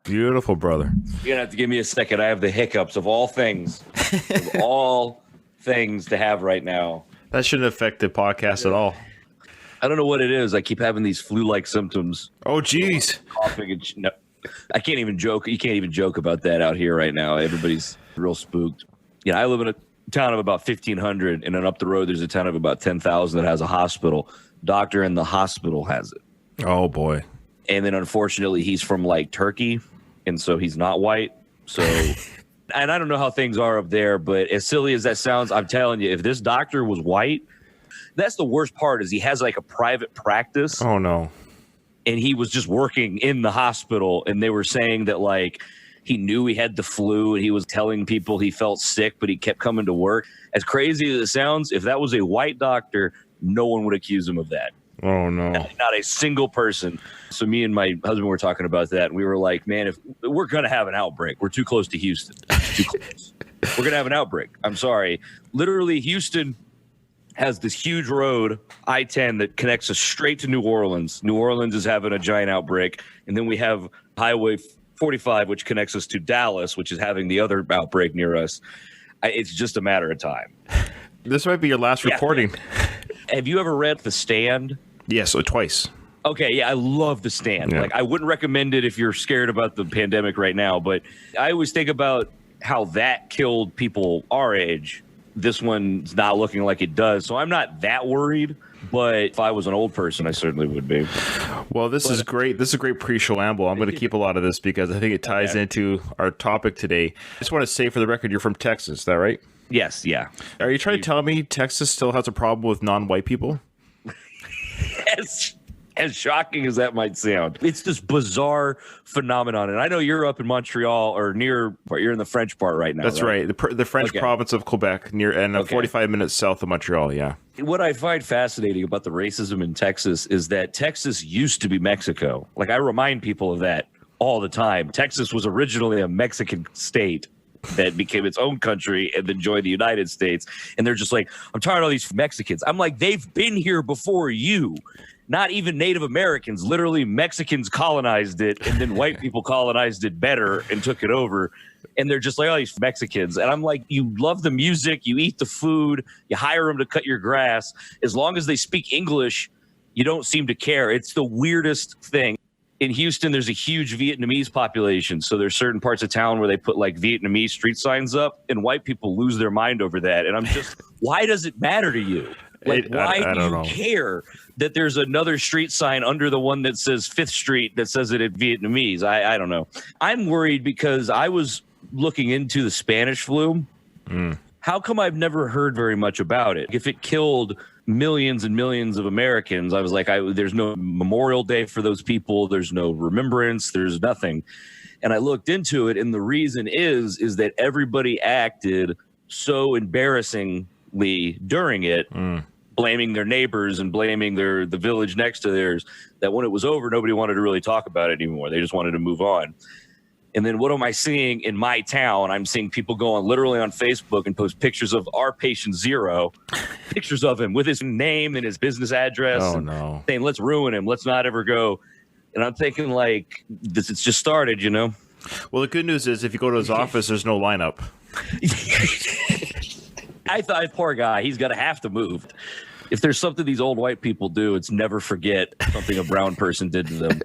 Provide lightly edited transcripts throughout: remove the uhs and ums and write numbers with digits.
Beautiful, brother. You're gonna have to give me a second. I have the hiccups of all things, to have right now. That shouldn't affect the podcast at all. I don't know what it is. I keep having these flu-like symptoms. Oh, geez. Coughing and no, I can't even joke. You can't even joke about that out here right now. Everybody's real spooked. I live in a town of about 1,500, and then up the road there's a town of about 10,000 that has a hospital. Doctor in the hospital has it. Oh, boy. And then, unfortunately, he's from, Turkey, and so he's not white. So, and I don't know how things are up there, but as silly as that sounds, I'm telling you, if this doctor was white, that's the worst part is he has, a private practice. Oh, no. And he was just working in the hospital, and they were saying that, he knew he had the flu, and he was telling people he felt sick, but he kept coming to work. As crazy as it sounds, if that was a white doctor, no one would accuse him of that. Oh, no. Not a single person. So me and my husband were talking about that, and we were like, man, if we're going to have an outbreak, we're too close to Houston. Too close. We're going to have an outbreak. I'm sorry. Literally, Houston has this huge road, I-10, that connects us straight to New Orleans. New Orleans is having a giant outbreak. And then we have Highway 45, which connects us to Dallas, which is having the other outbreak near us. It's just a matter of time. This might be your last recording. Have you ever read The Stand? Yes, twice. Okay, yeah, I love The Stand. Yeah. I wouldn't recommend it if you're scared about the pandemic right now, but I always think about how that killed people our age. This one's not looking like it does, so I'm not that worried. But if I was an old person, I certainly would be. Well, this is great. This is a great pre-show. I'm going to keep a lot of this because I think it ties into our topic today. I just want to say for the record, you're from Texas, is that right? Yes, yeah. Are you trying to tell me Texas still has a problem with non-white people? As shocking as that might sound, it's this bizarre phenomenon. And I know you're up in Montreal or near, you're in the French part right now. That's right. The French province of Quebec, near 45 minutes south of Montreal. Yeah. What I find fascinating about the racism in Texas is that Texas used to be Mexico. I remind people of that all the time. Texas was originally a Mexican state that became its own country and then joined the United States. And they're just like, I'm tired of all these Mexicans. I'm like, they've been here before you. Not even Native Americans. Literally, Mexicans colonized it, and then white people colonized it better and took it over. And they're just like, oh, these Mexicans. And I'm like, you love the music, you eat the food, you hire them to cut your grass. As long as they speak English, you don't seem to care. It's the weirdest thing. In Houston, there's a huge Vietnamese population. So there's certain parts of town where they put Vietnamese street signs up, and white people lose their mind over that. And I'm just, why does it matter to you? Why do you care that there's another street sign under the one that says 5th Street that says it in Vietnamese? I don't know. I'm worried because I was looking into the Spanish flu. How come I've never heard very much about it? If it killed millions and millions of Americans, I was like, there's no Memorial Day for those people. There's no remembrance. There's nothing. And I looked into it, and the reason is that everybody acted so embarrassingly during it, blaming their neighbors and blaming the village next to theirs, that when it was over, nobody wanted to really talk about it anymore. They just wanted to move on. And then what am I seeing in my town? I'm seeing people go on literally on Facebook and post pictures of our patient zero, pictures of him with his name and his business address. Oh, no. Saying, let's ruin him. Let's not ever go. And I'm thinking it's just started, Well, the good news is if you go to his office, there's no lineup. I thought, poor guy, he's going to have to move. If there's something these old white people do, it's never forget something a brown person did to them,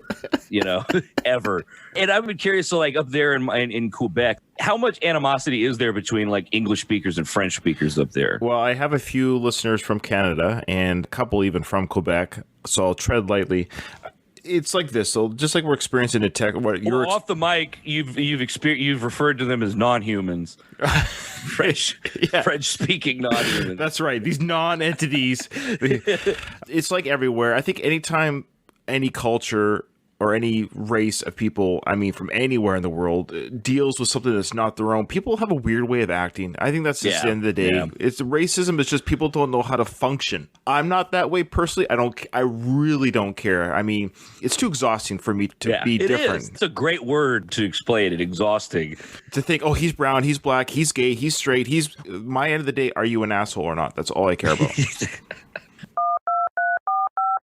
ever. And I've been curious, so up there in Quebec, how much animosity is there between English speakers and French speakers up there? Well, I have a few listeners from Canada and a couple even from Quebec, so I'll tread lightly. It's like this, so just like we're experiencing in tech. Off the mic, you've referred to them as non-humans, French speaking non-humans. That's right. These non-entities. It's like everywhere. I think anytime any culture or any race of people, from anywhere in the world, deals with something that's not their own, people have a weird way of acting. I think that's just the end of the day. Yeah. It's racism. It's just people don't know how to function. I'm not that way personally. I really don't care. It's too exhausting for me to be different. It's a great word to explain it. Exhausting. To think, oh, he's brown, he's black, he's gay, he's straight. My end of the day, are you an asshole or not? That's all I care about.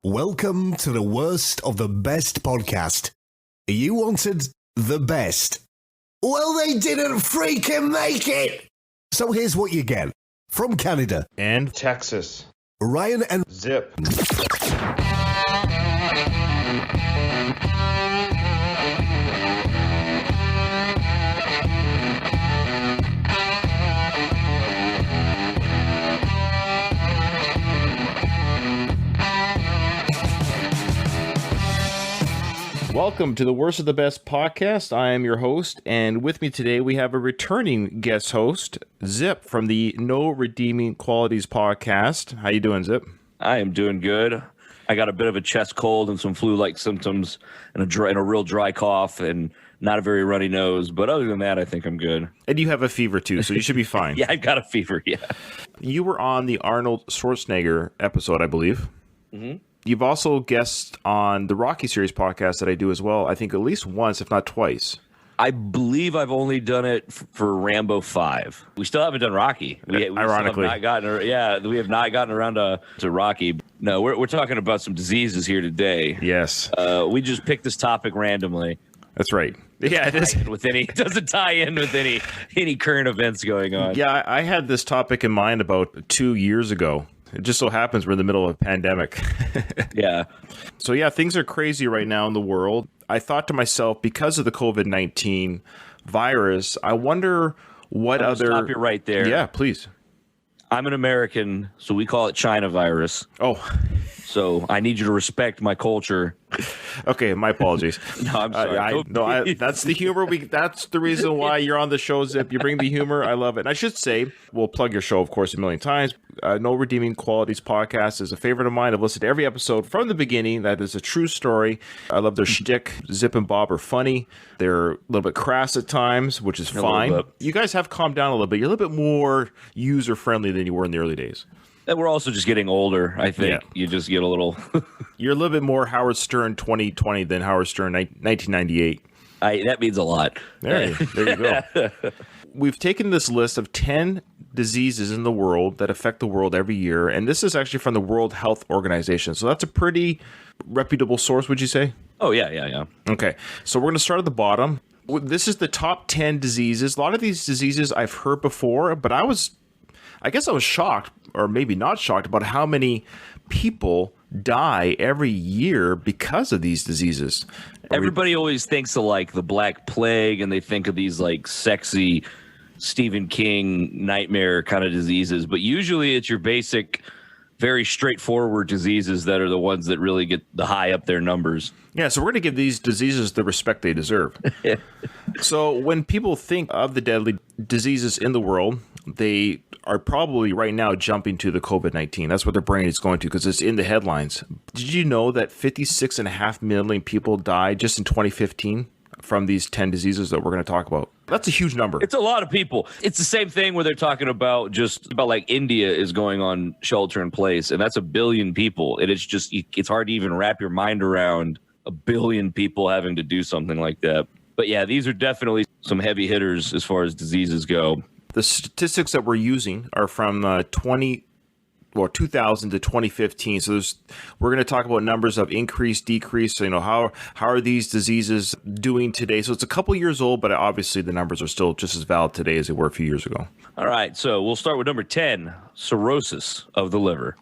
Welcome to the worst of the best podcast. You wanted the best. Well, they didn't freaking make it! So here's what you get. From Canada And Texas. Ryan and Zipp. welcome to the Worst of the Best podcast. I am your host, and with me today we have a returning guest host, Zipp, from the No Redeeming Qualities podcast. How you doing, Zipp? I am doing good. I got a bit of a chest cold and some flu-like symptoms and a real dry cough and not a very runny nose. But other than that, I think I'm good. And you have a fever too, so you should be fine. Yeah, I've got a fever, yeah. You were on the Arnold Schwarzenegger episode, I believe. Mm-hmm. You've also guest on the Rocky series podcast that I do as well, I think at least once, if not twice. I believe I've only done it for Rambo 5. We still haven't done Rocky. We Ironically. we have not gotten around to Rocky. No, we're talking about some diseases here today. Yes. We just picked this topic randomly. That's right. Yeah, it is. It doesn't tie in with any current events going on. Yeah, I had this topic in mind about 2 years ago. It just so happens we're in the middle of a pandemic. Yeah. So yeah, things are crazy right now in the world. I thought to myself, because of the COVID-19 virus, I wonder what other... Stop you right there. Yeah, please. I'm an American, so we call it China virus. Oh. So I need you to respect my culture. Okay, my apologies. No, I'm sorry. That's the humor. That's the reason why you're on the show, Zipp. You bring the humor. I love it. And I should say, we'll plug your show, of course, a million times. No Redeeming Qualities podcast is a favorite of mine. I've listened to every episode from the beginning. That is a true story. I love their shtick. Zipp and Bob are funny. They're a little bit crass at times, which is fine. You guys have calmed down a little bit. You're a little bit more user-friendly than you were in the early days. And we're also just getting older, I think. Yeah. You just get a little... You're a little bit more Howard Stern 2020 than Howard Stern 1998. That means a lot. There you go. We've taken this list of 10 diseases in the world that affect the world every year, and this is actually from the World Health Organization. So that's a pretty reputable source, would you say? Oh, yeah. Okay, so we're going to start at the bottom. This is the top 10 diseases. A lot of these diseases I've heard before, but I guess I was shocked, or maybe not shocked, about how many people die every year because of these diseases. Everybody always thinks of like the Black Plague, and they think of these like sexy Stephen King nightmare kind of diseases, but usually it's your basic, very straightforward diseases that are the ones that really get the high up their numbers. Yeah, so we're going to give these diseases the respect they deserve. So when people think of the deadly diseases in the world, they are probably right now jumping to the COVID-19. That's what their brain is going to, because it's in the headlines. Did you know that 56.5 million people died just in 2015 from these 10 diseases that we're going to talk about? That's a huge number. It's a lot of people. It's the same thing where they're talking about like India is going on shelter in place, and that's 1 billion people. And it's hard to even wrap your mind around 1 billion people having to do something like that. But yeah, these are definitely some heavy hitters as far as diseases go. The statistics that we're using are from 2000 to 2015. So we're going to talk about numbers of increase, decrease. So, how are these diseases doing today? So it's a couple years old, but obviously the numbers are still just as valid today as they were a few years ago. All right. So we'll start with number 10, cirrhosis of the liver.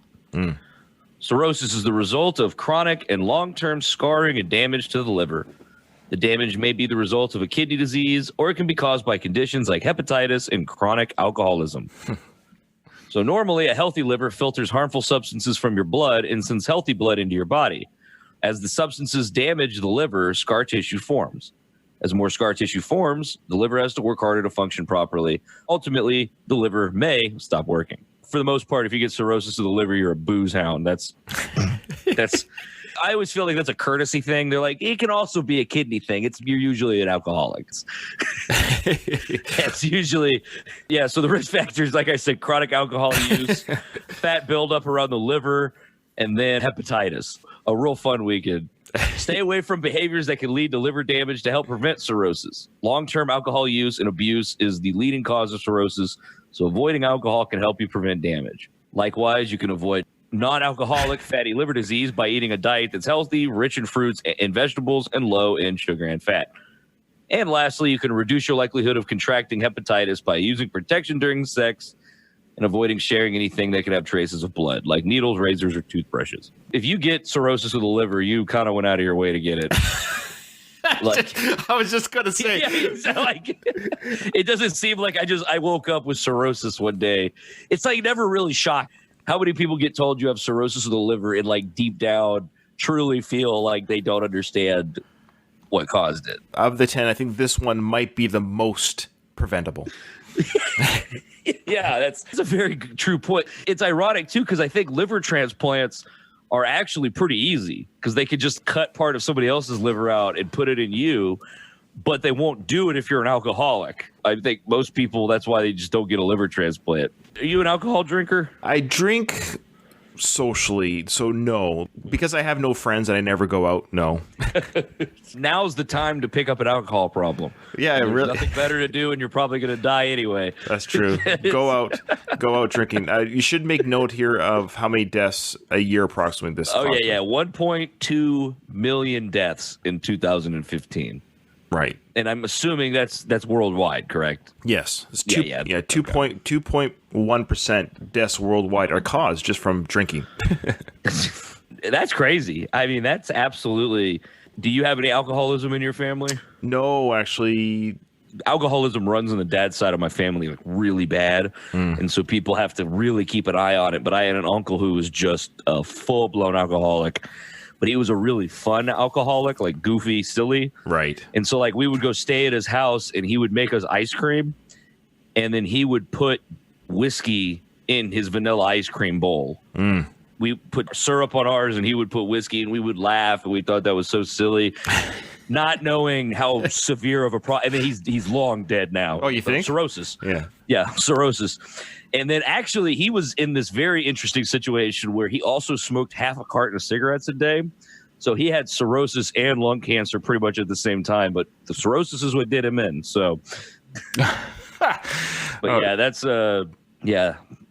Cirrhosis is the result of chronic and long-term scarring and damage to the liver. The damage may be the result of a kidney disease, or it can be caused by conditions like hepatitis and chronic alcoholism. So normally, a healthy liver filters harmful substances from your blood and sends healthy blood into your body. As the substances damage the liver, scar tissue forms. As more scar tissue forms, the liver has to work harder to function properly. Ultimately, the liver may stop working. For the most part, if you get cirrhosis of the liver, you're a booze hound. That's I always feel like that's a courtesy thing. They're like, it can also be a kidney thing. You're usually an alcoholic. It's usually, yeah. So the risk factors, like I said, chronic alcohol use, fat buildup around the liver, and then hepatitis. A real fun weekend. Stay away from behaviors that can lead to liver damage to help prevent cirrhosis. Long-term alcohol use and abuse is the leading cause of cirrhosis, so avoiding alcohol can help you prevent damage. Likewise, you can avoid non-alcoholic fatty liver disease by eating a diet that's healthy, rich in fruits and vegetables, and low in sugar and fat. And lastly, you can reduce your likelihood of contracting hepatitis by using protection during sex and avoiding sharing anything that can have traces of blood, like needles, razors, or toothbrushes. If you get cirrhosis of the liver, you kind of went out of your way to get it. Like, I was just gonna say, it doesn't seem like I woke up with cirrhosis one day. It's like never really shocked. How many people get told you have cirrhosis of the liver and like deep down truly feel like they don't understand what caused it? Of the 10, I think this one might be the most preventable. Yeah, that's a very true point. It's ironic too, because I think liver transplants are actually pretty easy because they could just cut part of somebody else's liver out and put it in you, but they won't do it if you're an alcoholic. I think most people, that's why they just don't get a liver transplant. Are you an alcohol drinker? I drink socially, so no. Because I have no friends and I never go out, no. Now's the time to pick up an alcohol problem. Yeah, There's really. nothing better to do, and you're probably going to die anyway. That's true. Go out drinking. You should make note here of how many deaths a year approximately this. Oh, yeah. 1.2 million deaths in 2015. Right. And I'm assuming that's worldwide, correct? Yes. It's 2.1% deaths worldwide are caused just from drinking. That's crazy. I mean, that's absolutely. Do you have any alcoholism in your family? No, actually. Alcoholism runs on the dad's side of my family like really bad, and so people have to really keep an eye on it. But I had an uncle who was just a full-blown alcoholic, but he was a really fun alcoholic, like goofy, silly. Right. And so like we would go stay at his house, and he would make us ice cream, and then he would put whiskey in his vanilla ice cream bowl. We put syrup on ours, and he would put whiskey, and we would laugh, and we thought that was so silly, not knowing how severe of a problem. I mean, he's long dead now. Oh, you think? Cirrhosis. Yeah, cirrhosis. And then actually, he was in this very interesting situation where he also smoked half a carton of cigarettes a day. So he had cirrhosis and lung cancer pretty much at the same time, but the cirrhosis is what did him in. So, that's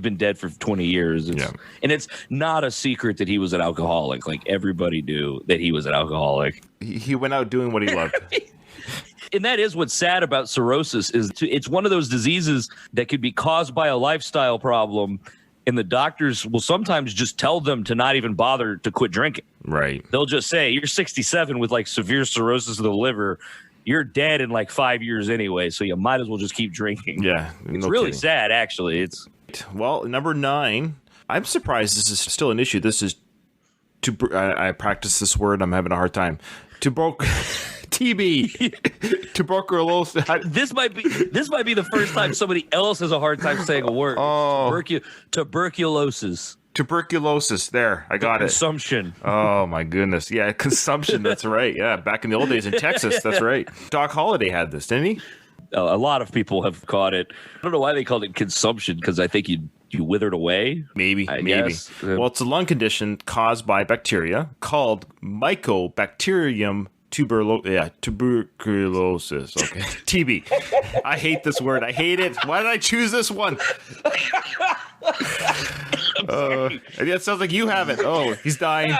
been dead for 20 years. And it's not a secret that he was an alcoholic. Like everybody knew that he was an alcoholic. He went out doing what he loved. And that is what's sad about cirrhosis is it's one of those diseases that could be caused by a lifestyle problem. And the doctors will sometimes just tell them to not even bother to quit drinking. Right. They'll just say, you're 67 with like severe cirrhosis of the liver. You're dead in like 5 years anyway. So you might as well just keep drinking. Yeah. It's really sad, actually. Well, number 9, I'm surprised this is still an issue. This is, I practice this word. I'm having a hard time. TB. Tuberculosis. This might be the first time somebody else has a hard time saying a word. Oh. Tuberculosis. Tuberculosis. There, I got it. Consumption. Oh my goodness. Yeah, consumption. That's right. Yeah, back in the old days in Texas. That's right. Doc Holliday had this, didn't he? A lot of people have caught it. I don't know why they called it consumption, because I think you withered away. Maybe. Guess. Well, it's a lung condition caused by bacteria called Mycobacterium tuberculosis. Okay. TB. I hate this word. I hate it. Why did I choose this one? It sounds like you have it. Oh, he's dying.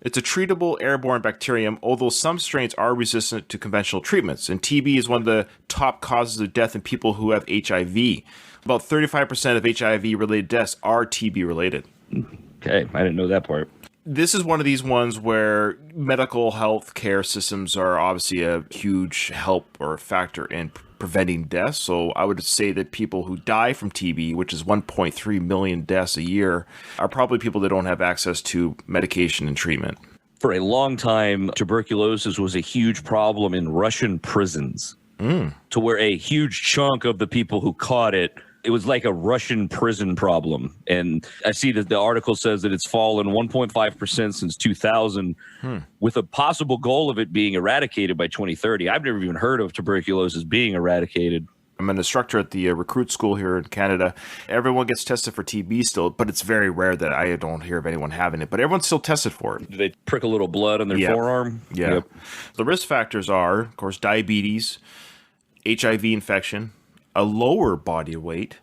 It's a treatable airborne bacterium, although some strains are resistant to conventional treatments. And TB is one of the top causes of death in people who have HIV. About 35% of HIV-related deaths are TB-related. Okay, I didn't know that part. This is one of these ones where medical health care systems are obviously a huge help or factor in preventing deaths. So I would say that people who die from TB, which is 1.3 million deaths a year, are probably people that don't have access to medication and treatment. For a long time, tuberculosis was a huge problem in Russian prisons, to where a huge chunk of the people who caught it was like a Russian prison problem. And I see that the article says that it's fallen 1.5% since 2000, with a possible goal of it being eradicated by 2030. I've never even heard of tuberculosis being eradicated. I'm an instructor at the recruit school here in Canada. Everyone gets tested for TB still, but it's very rare that I don't hear of anyone having it. But everyone's still tested for it. Do they prick a little blood on their forearm? Yeah. Yep. The risk factors are, of course, diabetes, HIV infection, a lower body weight,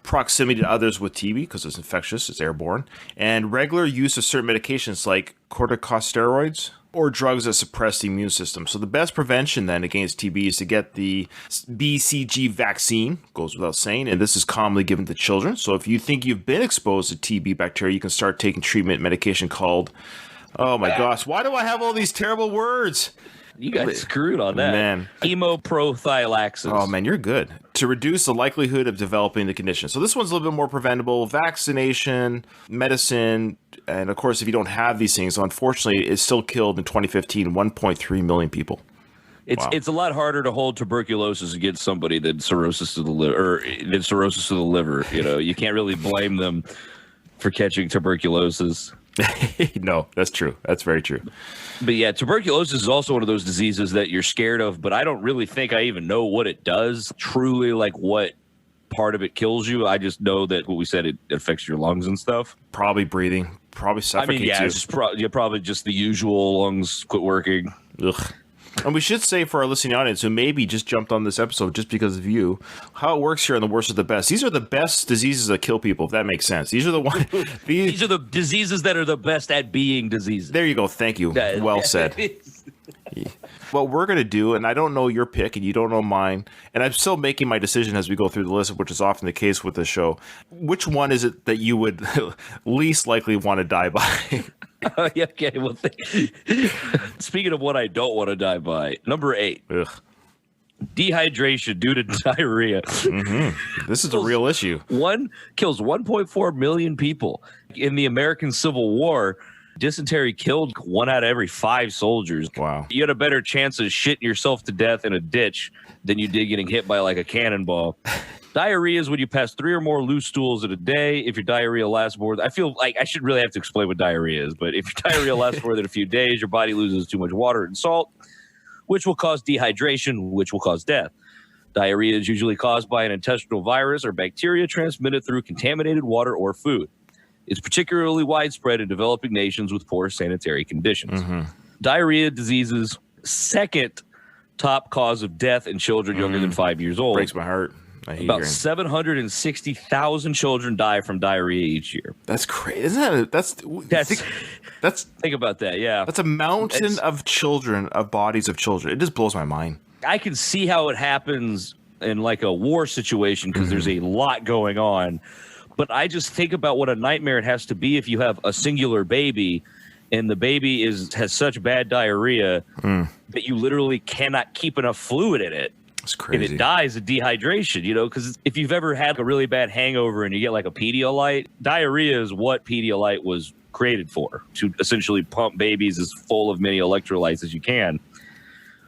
proximity to others with TB because it's infectious, it's airborne, and regular use of certain medications like corticosteroids, or drugs that suppress the immune system. So the best prevention then against TB is to get the BCG vaccine, goes without saying, and this is commonly given to children. So if you think you've been exposed to TB bacteria, you can start taking treatment medication called, oh my gosh, why do I have all these terrible words? You got screwed on that. Man. Hemoprophylaxis. Oh, man, you're good. To reduce the likelihood of developing the condition. So this one's a little bit more preventable. Vaccination, medicine, and of course, if you don't have these things, unfortunately, it still killed in 2015 1.3 million people. It's a lot harder to hold tuberculosis against somebody than cirrhosis of the liver. You know, you can't really blame them for catching tuberculosis. No, that's true. That's very true. But yeah, tuberculosis is also one of those diseases that you're scared of, but I don't really think I even know what it does, truly, like what part of it kills you. I just know that what we said, it affects your lungs and stuff. Probably breathing, probably suffocates you. It's probably just the usual lungs quit working. Ugh. And we should say for our listening audience who maybe just jumped on this episode just because of you, how it works here on the worst of the best. These are the best diseases that kill people, if that makes sense. These are the ones. These are the diseases that are the best at being diseases. There you go. Thank you. Well said. What we're going to do, and I don't know your pick and you don't know mine, and I'm still making my decision as we go through the list, which is often the case with the show. Which one is it that you would least likely want to die by? Okay, well, speaking of what I don't want to die by, number 8. Ugh. Dehydration due to diarrhea. Mm-hmm. This is a real issue. Kills 1.4 million people. In the American Civil War, dysentery killed 1 out of every 5 soldiers. Wow. You had a better chance of shitting yourself to death in a ditch than you did getting hit by like a cannonball. Diarrhea is when you pass 3 or more loose stools in a day. If your diarrhea lasts more, I feel like I should really have to explain what diarrhea is, but if your diarrhea lasts more than a few days, your body loses too much water and salt, which will cause dehydration, which will cause death. Diarrhea is usually caused by an intestinal virus or bacteria transmitted through contaminated water or food. It's particularly widespread in developing nations with poor sanitary conditions. Diarrhea diseases, second top cause of death in children younger than 5 years old. Breaks my heart. I hate About 760,000 children die from diarrhea each year. That's crazy. Isn't that? That's think about that. Yeah, that's a mountain of children, of bodies of children. It just blows my mind. I can see how it happens in like a war situation because there's a lot going on. But I just think about what a nightmare it has to be if you have a singular baby and the baby has such bad diarrhea that you literally cannot keep enough fluid in it. It's crazy. And it dies of dehydration, you know, because if you've ever had a really bad hangover and you get like a Pedialyte, diarrhea is what Pedialyte was created for, to essentially pump babies as full of many electrolytes as you can.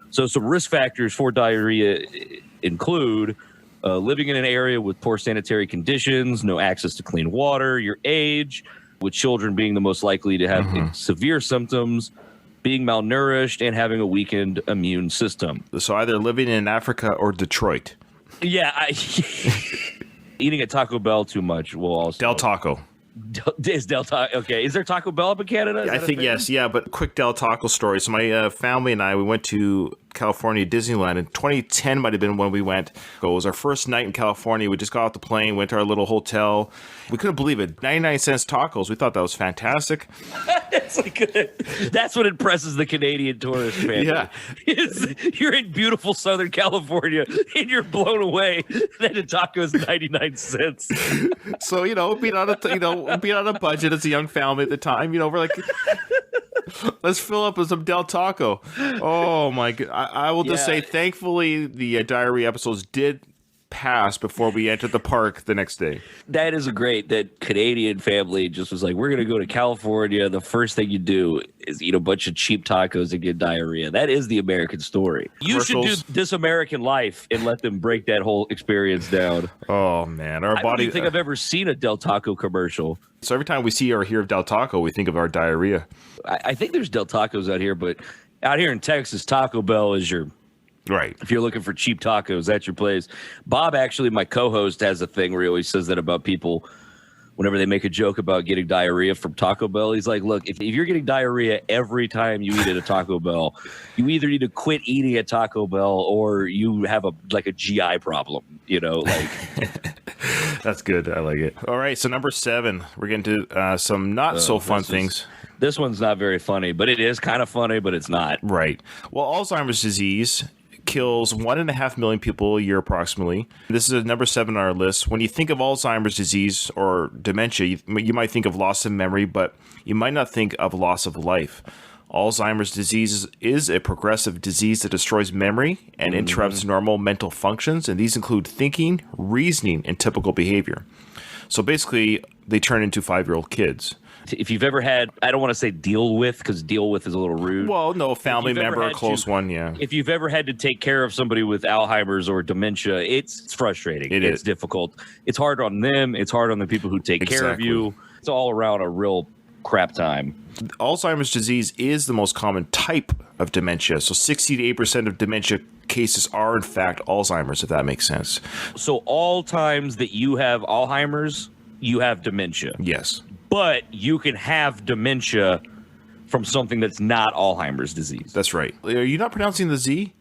So some risk factors for diarrhea include living in an area with poor sanitary conditions, no access to clean water, your age, with children being the most likely to have severe symptoms, being malnourished, and having a weakened immune system. So either living in Africa or Detroit. Yeah, eating at Taco Bell too much will also... Del Taco. Is Del Taco... Okay, is there Taco Bell up in Canada? I think yes, yeah, but quick Del Taco story. So my family and I, we went to California Disneyland in 2010 might have been when we went. It was our first night in California. We just got off the plane, went to our little hotel. We couldn't believe it. 99 cents tacos. We thought that was fantastic. That's what impresses the Canadian tourist family. Yeah. You're in beautiful Southern California and you're blown away that a taco is 99 cents. So, being on a budget as a young family at the time, we're like, let's fill up with some Del Taco. Oh my God. I will just say, thankfully, the diarrhea episodes did pass before we entered the park the next day. That is that Canadian family just was like, we're going to go to California. The first thing you do is eat a bunch of cheap tacos and get diarrhea. That is the American story. You should do This American Life and let them break that whole experience down. Oh, man. I don't think I've ever seen a Del Taco commercial. So every time we see or hear of Del Taco, we think of our diarrhea. I think there's Del Tacos out here, but out here in Texas, Taco Bell is your... Right. If you're looking for cheap tacos, that's your place. Bob, actually, my co-host, has a thing where he always says that about people whenever they make a joke about getting diarrhea from Taco Bell. He's like, look, if you're getting diarrhea every time you eat at a Taco Bell, you either need to quit eating at Taco Bell or you have a GI problem, That's good. I like it. All right. So number 7, we're getting to some not so fun things. This one's not very funny, but it is kind of funny, but it's not. Right. Well, Alzheimer's disease kills 1.5 million people a year approximately. This is number 7 on our list. When you think of Alzheimer's disease or dementia, you might think of loss of memory, but you might not think of loss of life. Alzheimer's disease is a progressive disease that destroys memory and interrupts normal mental functions, and these include thinking, reasoning, and typical behavior. So basically, they turn into 5-year-old kids. If you've ever had, I don't want to say deal with, because deal with is a little rude. Well, no, a family member, a close one, yeah. If you've ever had to take care of somebody with Alzheimer's or dementia, it's frustrating. It's difficult. It's hard on them. It's hard on the people who take care of you. It's all around a real crap time. Alzheimer's disease is the most common type of dementia. So 60 to 8% of dementia cases are, in fact, Alzheimer's, if that makes sense. So all times that you have Alzheimer's, you have dementia. Yes. But you can have dementia from something that's not Alzheimer's disease. That's right. Are you not pronouncing the Z?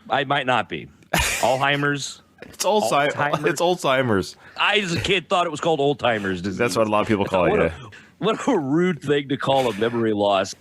I might not be. Alzheimer's. It's Alzheimer's. It's Alzheimer's. I, as a kid, thought it was called Oldtimer's disease. That's what a lot of people call it, yeah. What a rude thing to call a memory loss.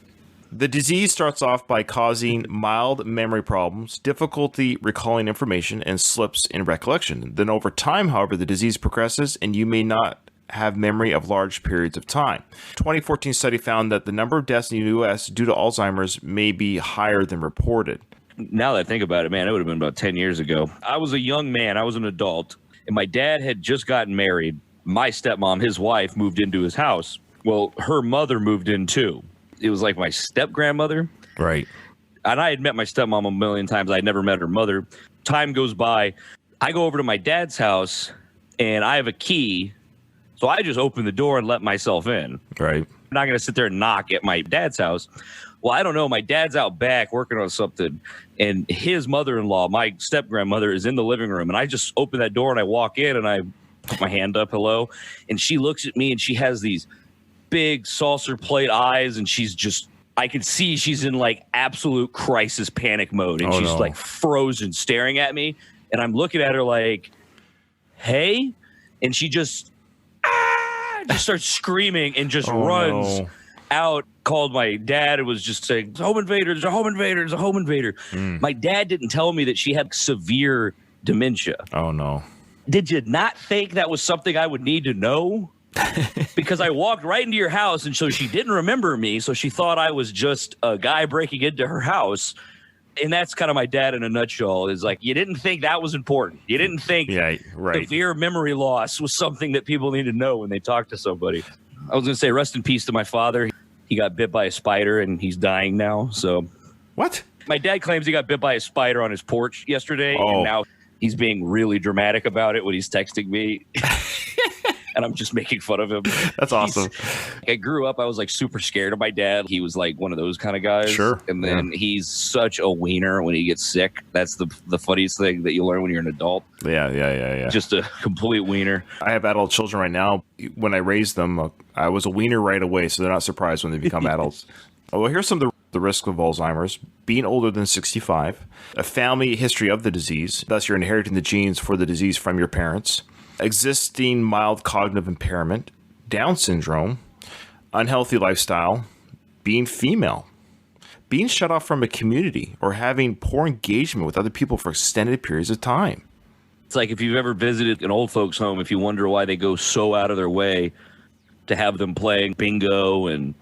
The disease starts off by causing mild memory problems, difficulty recalling information, and slips in recollection. Then over time, however, the disease progresses and you may not have memory of large periods of time. 2014 study found that the number of deaths in the U.S. due to Alzheimer's may be higher than reported. Now that I think about it, man, it would have been about 10 years ago. I was a young man. I was an adult. And my dad had just gotten married. My stepmom, his wife, moved into his house. Well, her mother moved in too. It was like my step-grandmother. Right. And I had met my stepmom a million times. I'd never met her mother. Time goes by. I go over to my dad's house, and I have a key. So I just open the door and let myself in. Right. I'm not going to sit there and knock at my dad's house. Well, I don't know. My dad's out back working on something, and his mother-in-law, my step-grandmother, is in the living room. And I just open that door, and I walk in, and I put my hand up, hello. And she looks at me, and she has these big saucer plate eyes, and she's just, I can see she's in like absolute crisis panic mode. And she's like frozen staring at me. And I'm looking at her like, hey. And she just starts screaming and just runs out, called my dad, and was just saying, home invader, there's a home invader, there's a home invader. My dad didn't tell me that she had severe dementia. Oh, no. Did you not think that was something I would need to know? Because I walked right into your house, and so she didn't remember me, so she thought I was just a guy breaking into her house. And that's kind of my dad in a nutshell, is like, you didn't think that was important. You didn't think severe memory loss was something that people need to know when they talk to somebody. I was going to say rest in peace to my father. He got bit by a spider, and he's dying now. So what? My dad claims he got bit by a spider on his porch yesterday, and now he's being really dramatic about it when he's texting me. And I'm just making fun of him. That's awesome. I grew up, I was like super scared of my dad. He was like one of those kind of guys. Sure. And then he's such a wiener when he gets sick. That's the funniest thing that you learn when you're an adult. Yeah. Just a complete wiener. I have adult children right now. When I raised them, I was a wiener right away, so they're not surprised when they become adults. Well, here's some of the risks of Alzheimer's. Being older than 65, a family history of the disease, thus you're inheriting the genes for the disease from your parents, existing mild cognitive impairment, Down syndrome, unhealthy lifestyle, being female, being shut off from a community, or having poor engagement with other people for extended periods of time. It's like if you've ever visited an old folks' home, if you wonder why they go so out of their way to have them playing bingo and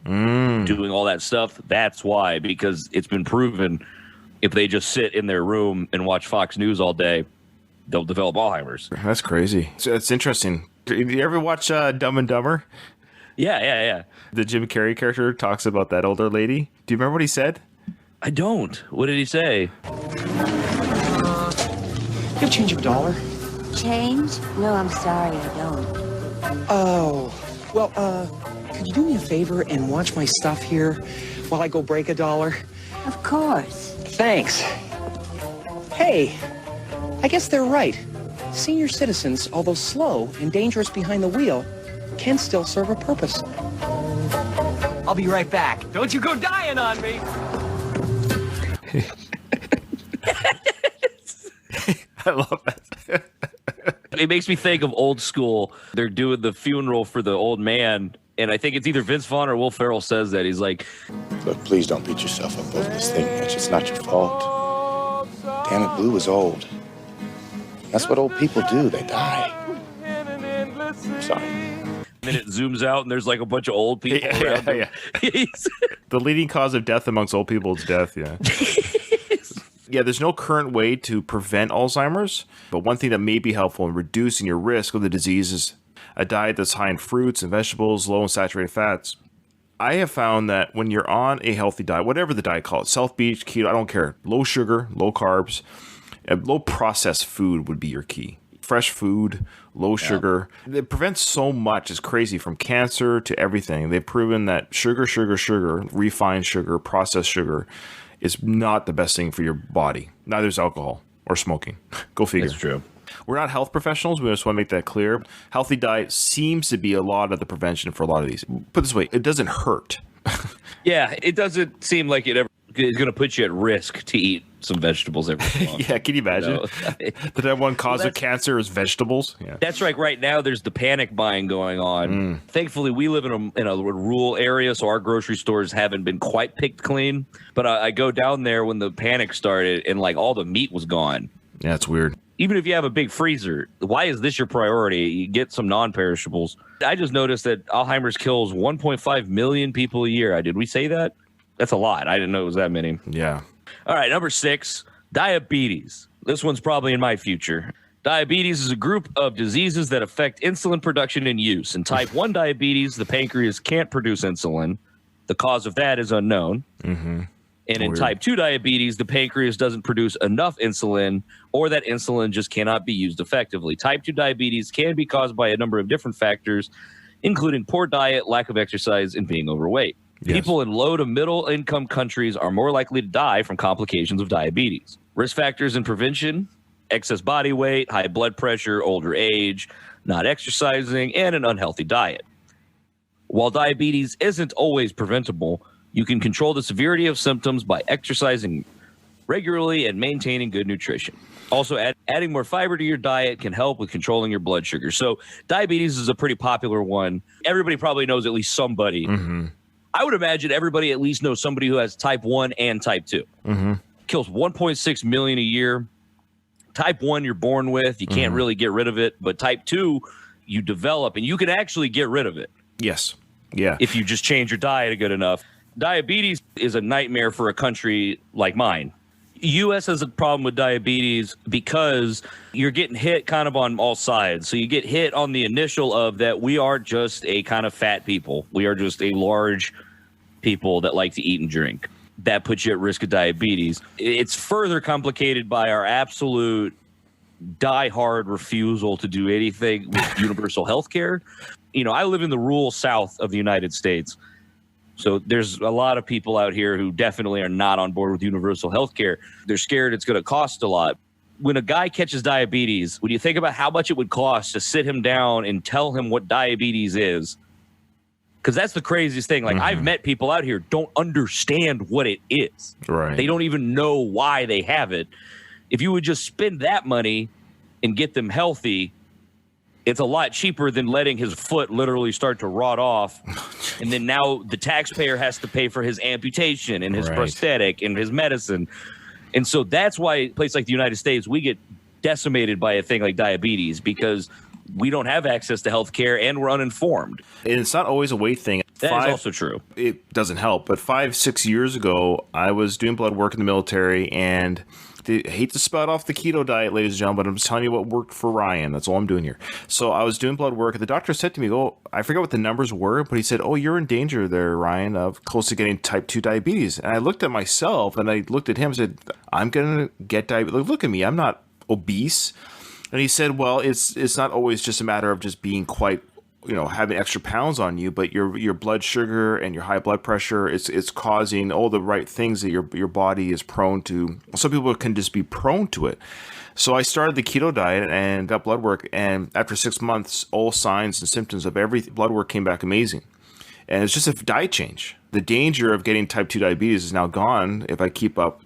doing all that stuff, that's why, because it's been proven if they just sit in their room and watch Fox News all day, they'll develop Alzheimer's. That's crazy. It's interesting. Did you ever watch Dumb and Dumber? Yeah. The Jim Carrey character talks about that older lady. Do you remember what he said? I don't. What did he say? You have change of $1? Change? No, I'm sorry, I don't. Oh, well, could you do me a favor and watch my stuff here while I go break $1? Of course. Thanks. Hey, I guess they're right. Senior citizens, although slow and dangerous behind the wheel, can still serve a purpose. I'll be right back. Don't you go dying on me! I love that. It makes me think of old school. They're doing the funeral for the old man, And I think it's either Vince Vaughn or Will Ferrell says that. He's like, Look, please don't beat yourself up over this thing, Mitch. It's not your fault. Damn it, Blue is old. That's what old people do. They die. Sorry. and then it zooms out and there's like a bunch of old people around him. The leading cause of death amongst old people is death, yeah. Yeah, there's no current way to prevent Alzheimer's, but one thing that may be helpful in reducing your risk of the disease is a diet that's high in fruits and vegetables, low in saturated fats. I have found that when you're on a healthy diet, whatever the diet called, South Beach, keto, I don't care, low sugar, low carbs, low processed food would be your key. Fresh food, low sugar. It prevents so much. It's crazy, from cancer to everything. They've proven that sugar, refined sugar, processed sugar is not the best thing for your body. Neither is alcohol or smoking. Go figure. That's true. We're not health professionals. We just want to make that clear. Healthy diet seems to be a lot of the prevention for a lot of these. Put it this way, it doesn't hurt. Yeah, it doesn't seem like it ever is going to put you at risk to eat some vegetables every so often. Yeah, can you imagine? The number one cause of cancer is vegetables. Yeah, that's right. Right now, there's the panic buying going on. Thankfully, we live in a rural area, so our grocery stores haven't been quite picked clean. But I go down there when the panic started, and like all the meat was gone. Yeah, it's weird. Even if you have a big freezer, why is this your priority? You get some non-perishables. I just noticed that Alzheimer's kills 1.5 million people a year. Did we say that? That's a lot. I didn't know it was that many. Yeah. All right, number 6, diabetes. This one's probably in my future. Diabetes is a group of diseases that affect insulin production and use. In type 1 diabetes, the pancreas can't produce insulin. The cause of that is unknown. Mm-hmm. And in type 2 diabetes, the pancreas doesn't produce enough insulin, or that insulin just cannot be used effectively. Type 2 diabetes can be caused by a number of different factors, including poor diet, lack of exercise, and being overweight. Yes. People in low to middle income countries are more likely to die from complications of diabetes. Risk factors in prevention: excess body weight, high blood pressure, older age, not exercising, and an unhealthy diet. While diabetes isn't always preventable, you can control the severity of symptoms by exercising regularly and maintaining good nutrition. Also, adding more fiber to your diet can help with controlling your blood sugar. So diabetes is a pretty popular one. Everybody probably knows at least somebody. Mm-hmm. I would imagine everybody at least knows somebody who has type 1 and type 2. Mm-hmm. Kills 1.6 million a year. Type 1 you're born with. You can't really get rid of it. But type 2 you develop, and you can actually get rid of it. Yes. Yeah. If you just change your diet good enough. Diabetes is a nightmare for a country like mine. U.S. has a problem with diabetes because you're getting hit kind of on all sides. So you get hit on the initial of that we are just a kind of fat people. We are just a large people that like to eat and drink. That puts you at risk of diabetes. It's further complicated by our absolute die-hard refusal to do anything with universal health care. You know, I live in the rural south of the United States. So there's a lot of people out here who definitely are not on board with universal health care. They're scared it's going to cost a lot. When a guy catches diabetes, when you think about how much it would cost to sit him down and tell him what diabetes is, because that's the craziest thing. Like, I've met people out here don't understand what it is. Right. They don't even know why they have it. If you would just spend that money and get them healthy, it's a lot cheaper than letting his foot literally start to rot off. And then now the taxpayer has to pay for his amputation and his prosthetic and his medicine. And so that's why a place like the United States, we get decimated by a thing like diabetes because we don't have access to health care and we're uninformed. And it's not always a weight thing. That is also true. It doesn't help. But 5-6 years ago, I was doing blood work in the military, and I hate to spout off the keto diet, ladies and gentlemen, but I'm just telling you what worked for Ryan. That's all I'm doing here. So I was doing blood work, and the doctor said to me, I forget what the numbers were, but he said, you're in danger there, Ryan, of close to getting type 2 diabetes. And I looked at myself, and I looked at him and said, I'm going to get diabetes. Look at me. I'm not obese. And he said, well, it's not always just a matter of just being quite, having extra pounds on you, but your blood sugar and your high blood pressure, it's causing all the right things that your body is prone to. Some people can just be prone to it. So I started the keto diet and got blood work, and after 6 months, all signs and symptoms of every blood work came back amazing. And it's just a diet change. The danger of getting type 2 diabetes is now gone if I keep up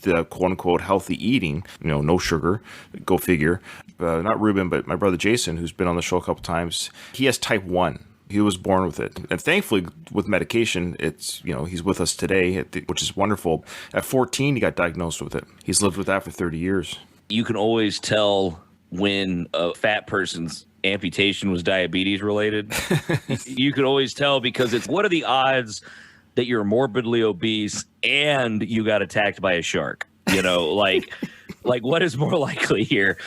the quote-unquote healthy eating, no sugar, go figure. Not Ruben, but my brother Jason, who's been on the show a couple times, he has type 1. He was born with it. And thankfully, with medication, it's, he's with us today, which is wonderful. At 14, he got diagnosed with it. He's lived with that for 30 years. You can always tell when a fat person's amputation was diabetes related. You could always tell because it's what are the odds that you're morbidly obese and you got attacked by a shark? Like what is more likely here?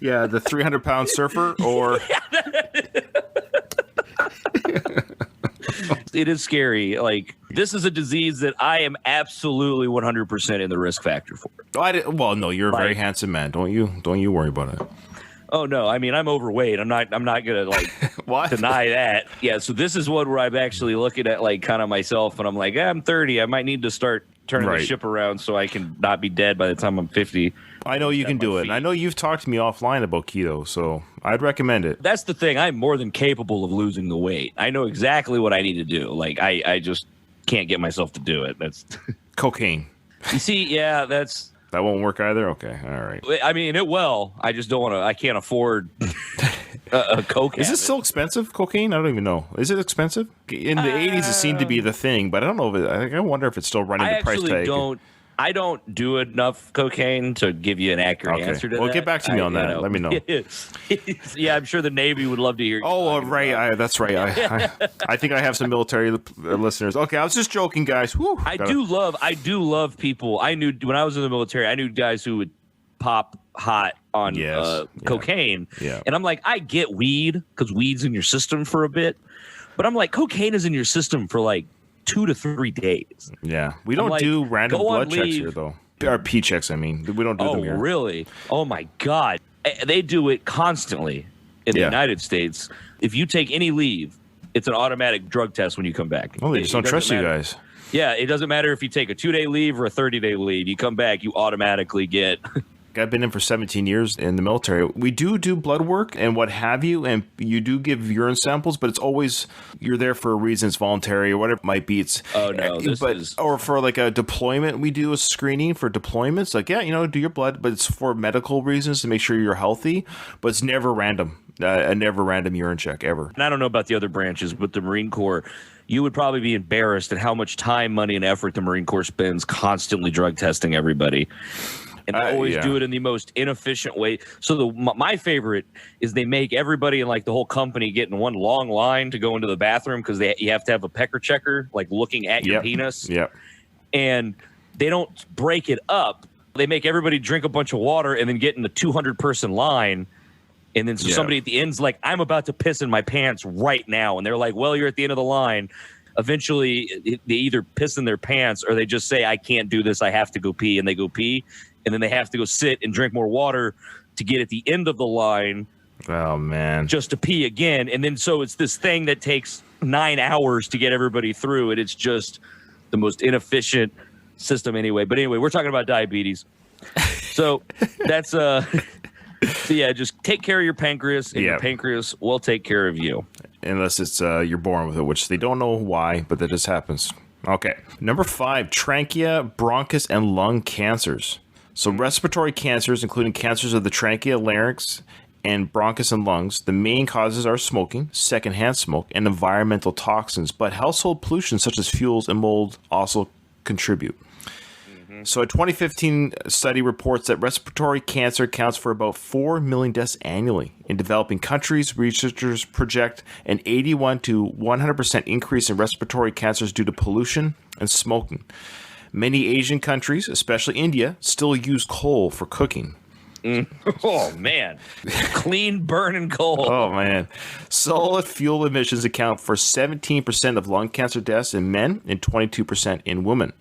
Yeah, the 300-pound surfer or... It is scary. Like, this is a disease that I am absolutely 100% in the risk factor for. Well, no, you're a very handsome man. Don't you worry about it. Oh no, I mean I'm overweight. I'm not gonna deny that. Yeah, so this is where I'm actually looking at kind of myself, and I'm like, I'm 30. I might need to start turning the ship around so I can not be dead by the time I'm 50. I know you can do it. And I know you've talked to me offline about keto, so I'd recommend it. That's the thing. I'm more than capable of losing the weight. I know exactly what I need to do. Like I just can't get myself to do it. That's cocaine. You see, yeah, that won't work either. Okay, all right. I mean, it will. I just don't want to. I can't afford a coke. Is it still expensive? Cocaine? I don't even know. Is it expensive? In the 80s, it seemed to be the thing, but I don't know. I wonder if it's still running the price tag. I don't do enough cocaine to give you an accurate answer to that. Well, get back to me on that. Let me know. Yeah, I'm sure the Navy would love to hear you. Oh, right. That's right. I think I have some military listeners. Okay, I was just joking, guys. Whew, I do love people. I knew when I was in the military, I knew guys who would pop hot on cocaine. Yeah. And I'm like, I get weed because weed's in your system for a bit. But I'm like, cocaine is in your system for 2 to 3 days. Yeah. We don't do random blood checks here, though. Or P checks, I mean. We don't do them here. Oh, really? Oh, my God. They do it constantly in the United States. If you take any leave, it's an automatic drug test when you come back. Oh, they just don't trust you guys. Yeah, it doesn't matter if you take a 2-day leave or a 30-day leave. You come back, you automatically get... I've been in for 17 years in the military. We do blood work and what have you, and you do give urine samples, but it's always, you're there for a reason, it's voluntary or whatever it might be. Or for a deployment, we do a screening for deployments. Do your blood, but it's for medical reasons to make sure you're healthy, but it's never random. A never random urine check, ever. And I don't know about the other branches, but the Marine Corps, you would probably be embarrassed at how much time, money, and effort the Marine Corps spends constantly drug testing everybody. And they always do it in the most inefficient way. So my favorite is they make everybody in the whole company get in one long line to go into the bathroom because you have to have a pecker checker looking at your penis. Yep. And they don't break it up. They make everybody drink a bunch of water and then get in the 200-person line. And then somebody at the end's like, I'm about to piss in my pants right now. And they're like, well, you're at the end of the line. Eventually, they either piss in their pants or they just say, I can't do this. I have to go pee. And they go pee. And then they have to go sit and drink more water to get at the end of the line. Oh, man. Just to pee again. And then so it's this thing that takes 9 hours to get everybody through. And it's just the most inefficient system anyway. But anyway, we're talking about diabetes. So that's just take care of your pancreas, and your pancreas will take care of you. Unless it's you're born with it, which they don't know why, but that just happens. Okay. Number 5, trachea, bronchus, and lung cancers. So respiratory cancers, including cancers of the trachea, larynx, and bronchus and lungs, the main causes are smoking, secondhand smoke, and environmental toxins. But household pollution such as fuels and mold also contribute. So a 2015 study reports that respiratory cancer accounts for about 4 million deaths annually. In developing countries, researchers project an 81 to 100% increase in respiratory cancers due to pollution and smoking. Many Asian countries, especially India, still use coal for cooking. Oh, man. Clean burning coal. Oh, man. Solid fuel emissions account for 17% of lung cancer deaths in men and 22% in women.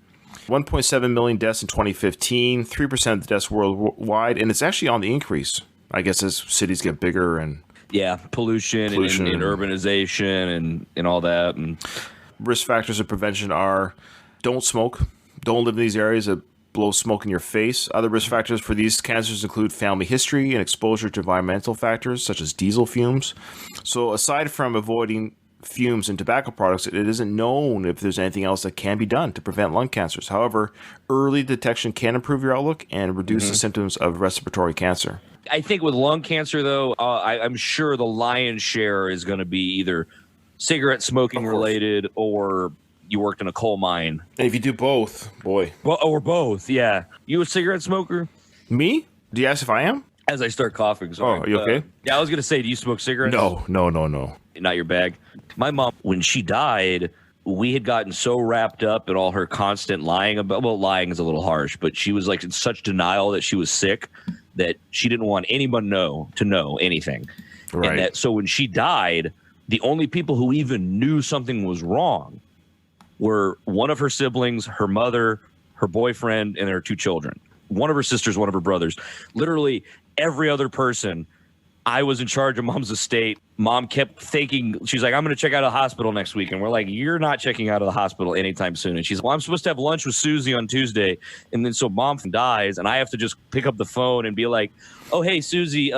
1.7 million deaths in 2015, 3% of the deaths worldwide, and it's actually on the increase, I guess, as cities get bigger and... Yeah, pollution and urbanization and all that. And risk factors of prevention are don't smoke, don't live in these areas that blow smoke in your face. Other risk factors for these cancers include family history and exposure to environmental factors such as diesel fumes. So aside from avoiding fumes and tobacco products, it isn't known if there's anything else that can be done to prevent lung cancers. However, early detection can improve your outlook and reduce the symptoms of respiratory cancer. I think with lung cancer, though, I'm sure the lion's share is going to be either cigarette smoking related or you worked in a coal mine. And if you do both, boy. Well, or both, yeah. You a cigarette smoker? Me? Do you ask if I am? As I start coughing. Sorry. Oh, you okay? Yeah, I was going to say, do you smoke cigarettes? No. Not your bag. My mom, when she died, we had gotten so wrapped up in all her constant lying about, well, lying is a little harsh, but she was like in such denial that she was sick that she didn't want anyone to know anything. Right. And so when she died, the only people who even knew something was wrong were one of her siblings, her mother, her boyfriend, and their 2 children. One of her sisters, one of her brothers. Literally every other person. I was in charge of Mom's estate. Mom kept thinking, she's like, I'm going to check out of the hospital next week. And we're like, you're not checking out of the hospital anytime soon. And she's like, well, I'm supposed to have lunch with Susie on Tuesday. And then so Mom dies, and I have to just pick up the phone and be like, oh, hey, Susie,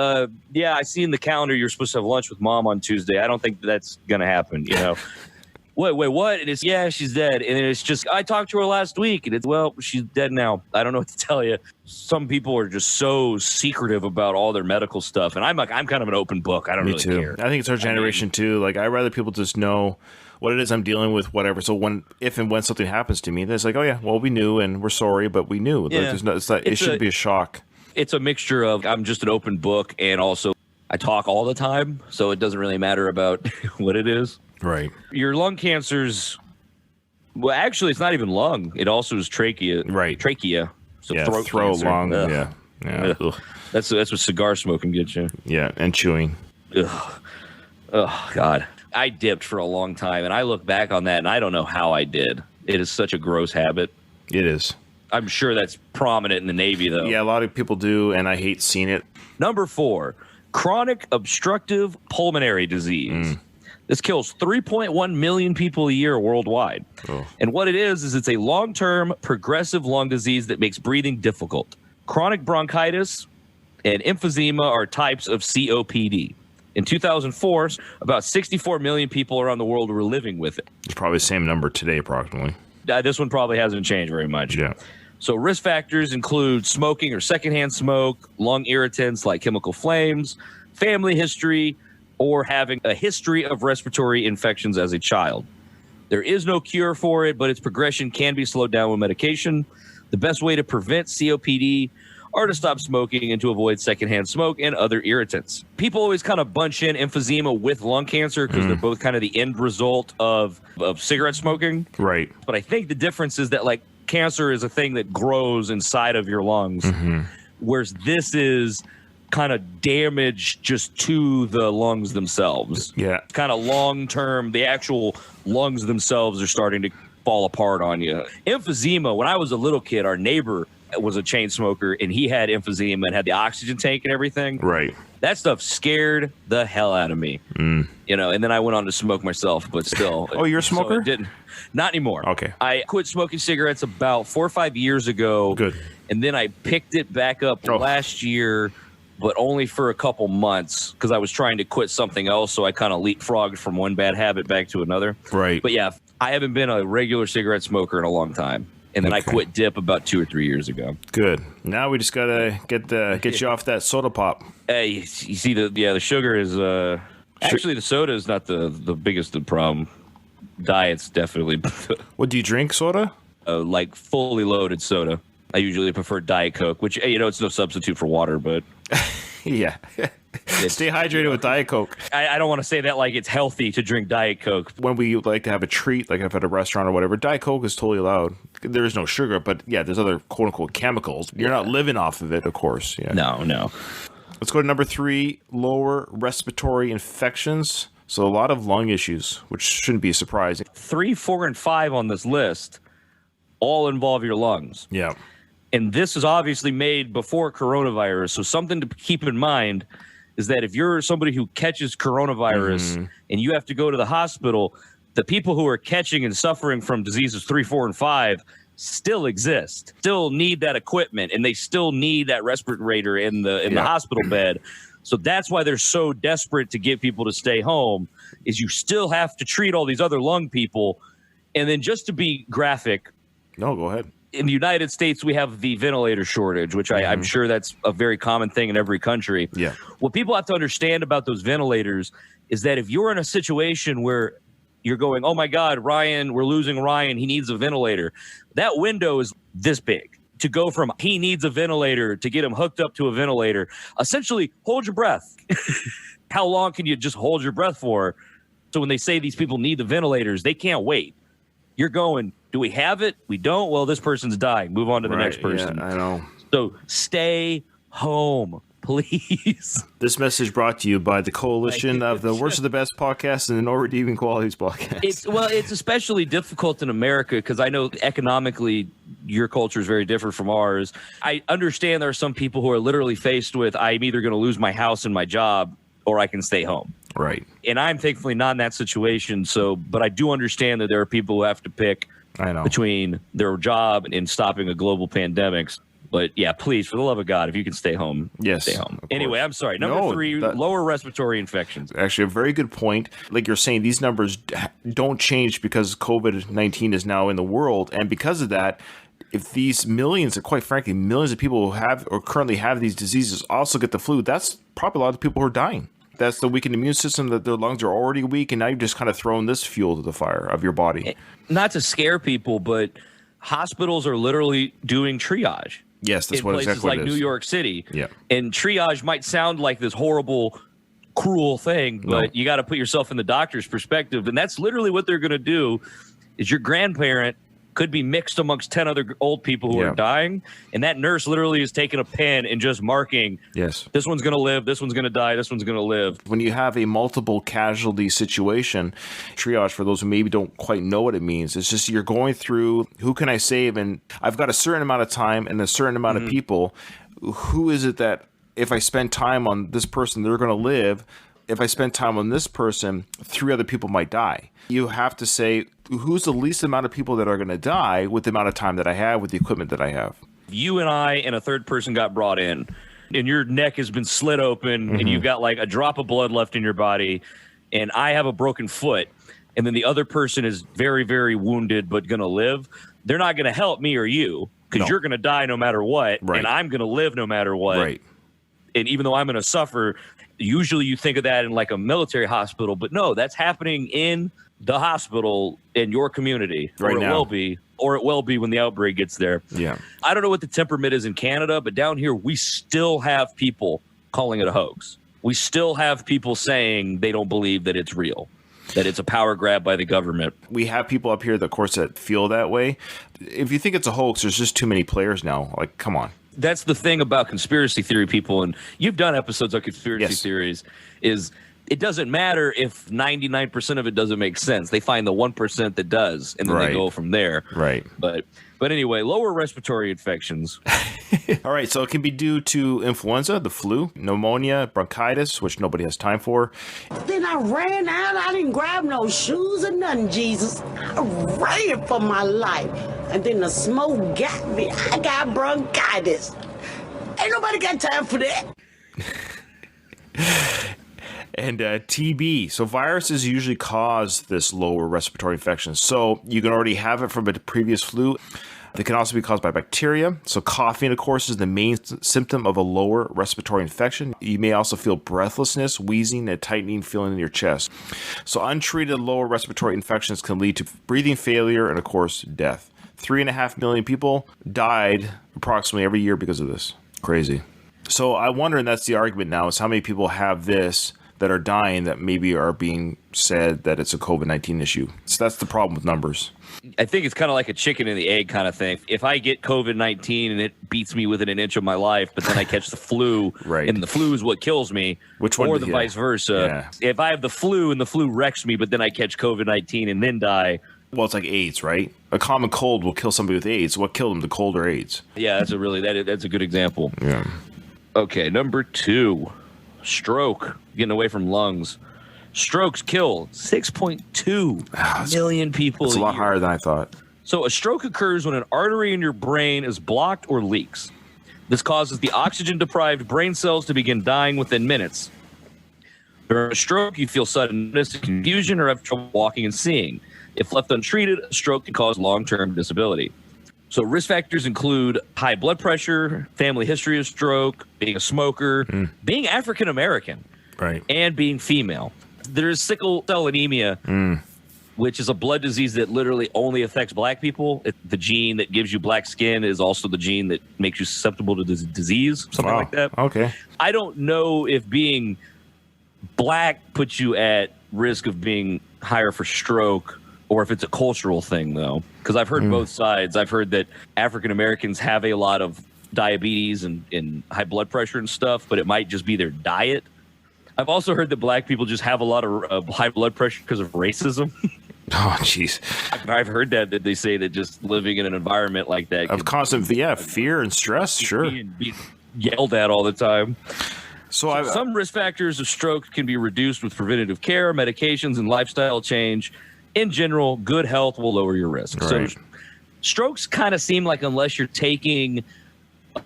yeah, I see in the calendar you're supposed to have lunch with Mom on Tuesday. I don't think that's going to happen, you know. Wait, what? And it's, yeah, she's dead. And it's just, I talked to her last week, and it's, well, she's dead now. I don't know what to tell you. Some people are just so secretive about all their medical stuff. And I'm kind of an open book. I don't really care. I think it's our generation too. Like, I'd rather people just know what it is I'm dealing with, whatever. So if and when something happens to me, then it's like, oh yeah, well, we knew and we're sorry, but we knew. Yeah. Like, it shouldn't be a shock. It's a mixture of, I'm just an open book, and also I talk all the time. So it doesn't really matter about what it is. Right. Your lung cancers, well, actually, it's not even lung. It also is trachea. Right. Trachea. So yeah, throat cancer. lung. Ugh. Yeah. Ugh. That's what cigar smoking gets you. Yeah, and chewing. Ugh. Oh, God. I dipped for a long time, and I look back on that, and I don't know how I did. It is such a gross habit. It is. I'm sure that's prominent in the Navy, though. Yeah, a lot of people do, and I hate seeing it. Number 4, chronic obstructive pulmonary disease. This kills 3.1 million people a year worldwide. Oh. And what it is it's a long-term progressive lung disease that makes breathing difficult. Chronic bronchitis and emphysema are types of COPD. In 2004, about 64 million people around the world were living with it. It's probably the same number today, approximately. This one probably hasn't changed very much. Yeah. So risk factors include smoking or secondhand smoke, lung irritants like chemical flames, family history, or having a history of respiratory infections as a child. There is no cure for it, but its progression can be slowed down with medication. The best way to prevent COPD are to stop smoking and to avoid secondhand smoke and other irritants. People always kind of bunch in emphysema with lung cancer because they're both kind of the end result of cigarette smoking. Right. But I think the difference is that, like, cancer is a thing that grows inside of your lungs, whereas this is kind of damage just to the lungs themselves. Yeah. Kind of long-term, the actual lungs themselves are starting to fall apart on you. Emphysema, when I was a little kid, our neighbor was a chain smoker, and he had emphysema and had the oxygen tank and everything. Right. That stuff scared the hell out of me. You know, and then I went on to smoke myself, but still. Oh, you're a smoker? So it didn't. Not anymore. Okay. I quit smoking cigarettes about 4 or 5 years ago. Good. And then I picked it back up last year, but only for a couple months because I was trying to quit something else. So I kind of leapfrogged from one bad habit back to another. Right. But yeah, I haven't been a regular cigarette smoker in a long time. And then I quit dip about 2 or 3 years ago. Good. Now we just gotta get you off that soda pop. Hey, you see the sugar is actually the soda is not the biggest of the problem. Diet's definitely. What do you drink? Soda? Like fully loaded soda. I usually prefer Diet Coke, which it's no substitute for water, but yeah. Stay hydrated with Diet Coke. I don't want to say that like it's healthy to drink Diet Coke. When we like to have a treat, like if at a restaurant or whatever, Diet Coke is totally allowed. There is no sugar, but yeah, there's other quote unquote chemicals. You're not living off of it, of course. Yeah. No. Let's go to number 3, lower respiratory infections. So a lot of lung issues, which shouldn't be surprising. 3, 4, and 5 on this list all involve your lungs. Yeah. And this is obviously made before coronavirus. So something to keep in mind is that if you're somebody who catches coronavirus and you have to go to the hospital, the people who are catching and suffering from diseases 3, 4, and 5, still exist, still need that equipment, and they still need that respirator in the hospital bed. So that's why they're so desperate to get people to stay home, is you still have to treat all these other lung people. And then just to be graphic. No, go ahead. In the United States, we have the ventilator shortage, which I'm sure that's a very common thing in every country. Yeah. What people have to understand about those ventilators is that if you're in a situation where you're going, oh my God, Ryan, we're losing Ryan, he needs a ventilator. That window is this big. To go from he needs a ventilator to get him hooked up to a ventilator, essentially hold your breath. How long can you just hold your breath for? So when they say these people need the ventilators, they can't wait. You're going, do we have it? We don't? Well, this person's dying. Move on to the next person. Yeah, I know. So stay home, please. This message brought to you by the coalition of the Worst of the Best podcasts and the No Redeeming Qualities podcast. It's especially difficult in America because I know economically your culture is very different from ours. I understand there are some people who are literally faced with, I'm either going to lose my house and my job or I can stay home. Right. And I'm thankfully not in that situation. But I do understand that there are people who have to pick between their job and stopping a global pandemic. But yeah, please, for the love of God, if you can stay home, stay home. Anyway, I'm sorry. Number 3, lower respiratory infections. Actually, a very good point. Like you're saying, these numbers don't change because COVID-19 is now in the world. And because of that, if these millions, and quite frankly, millions of people who have or currently have these diseases also get the flu, that's probably a lot of people who are dying. That's the weakened immune system, that their lungs are already weak, and now you've just kind of thrown this fuel to the fire of your body. Not to scare people, but hospitals are literally doing triage. Yes, that's in what places exactly like it is. New York City. Yeah. And triage might sound like this horrible, cruel thing, but you got to put yourself in the doctor's perspective. And that's literally what they're going to do. Is your grandparent could be mixed amongst 10 other old people who are dying. And that nurse literally is taking a pen and just marking, yes, this one's going to live, this one's going to die, this one's going to live. When you have a multiple casualty situation, triage, for those who maybe don't quite know what it means, it's just you're going through, who can I save? And I've got a certain amount of time and a certain amount of people. Who is it that if I spend time on this person, they're going to live? If I spend time on this person, 3 other people might die. You have to say, who's the least amount of people that are going to die with the amount of time that I have, with the equipment that I have? You and I and a third person got brought in, and your neck has been slit open, and you've got like a drop of blood left in your body, and I have a broken foot, and then the other person is very, very wounded but going to live. They're not going to help me or you because you're going to die no matter what, and I'm going to live no matter what. Right. And even though I'm going to suffer, usually you think of that in like a military hospital, but no, that's happening in the hospital in your community, right or it now. will be when the outbreak gets there. Yeah. I don't know what the temperament is in Canada, but down here we still have people calling it a hoax. We still have people saying they don't believe that it's real, that it's a power grab by the government. We have people up here, of course, that feel that way. If you think it's a hoax, there's just too many players now. Like, come on. That's the thing about conspiracy theory people, and you've done episodes on conspiracy theories, is it doesn't matter if 99% of it doesn't make sense. They find the 1% that does, and then they go from there. Right. But anyway, lower respiratory infections. All right, so it can be due to influenza, the flu, pneumonia, bronchitis, which nobody has time for. Then I ran out. I didn't grab no shoes or nothing, Jesus. I ran for my life. And then the smoke got me. I got bronchitis. Ain't nobody got time for that. And TB. So viruses usually cause this lower respiratory infection. So you can already have it from a previous flu. They can also be caused by bacteria. So coughing, of course, is the main symptom of a lower respiratory infection. You may also feel breathlessness, wheezing, and a tightening feeling in your chest. So untreated lower respiratory infections can lead to breathing failure and, of course, death. 3.5 million people died approximately every year because of this. Crazy. So I wonder, and that's the argument now, is how many people have this that are dying that maybe are being said that it's a COVID-19 issue. So that's the problem with numbers. I think it's kind of like a chicken and the egg kind of thing. If I get COVID-19 and it beats me within an inch of my life, but then I catch the flu, and the flu is what kills me, which one, or the vice versa. Yeah. If I have the flu and the flu wrecks me, but then I catch COVID-19 and then die. Well, it's like AIDS, right? A common cold will kill somebody with AIDS. What killed them, the cold or AIDS? Yeah, that's a good example. Yeah. Okay, number 2, stroke. Getting away from lungs. Strokes kill 6.2 million people. That's a lot higher than I thought. So a stroke occurs when an artery in your brain is blocked or leaks. This causes the oxygen-deprived brain cells to begin dying within minutes. During a stroke, you feel sudden confusion or have trouble walking and seeing. If left untreated, a stroke can cause long-term disability. So risk factors include high blood pressure, family history of stroke, being a smoker, being African-American, right, and being female. There's sickle-cell anemia, which is a blood disease that literally only affects black people. The gene that gives you black skin is also the gene that makes you susceptible to this disease, something like that. Okay. I don't know if being black puts you at risk of being higher for stroke or if it's a cultural thing, though, because I've heard both sides. I've heard that African Americans have a lot of diabetes and high blood pressure and stuff, but it might just be their diet. I've also heard that black people just have a lot of high blood pressure because of racism. Oh, jeez. I've heard that they say that just living in an environment like that of constant, fear and stress, sure, be yelled at all the time. So some risk factors of stroke can be reduced with preventative care, medications, and lifestyle change. In general, good health will lower your risk. Right. So strokes kind of seem like unless you're taking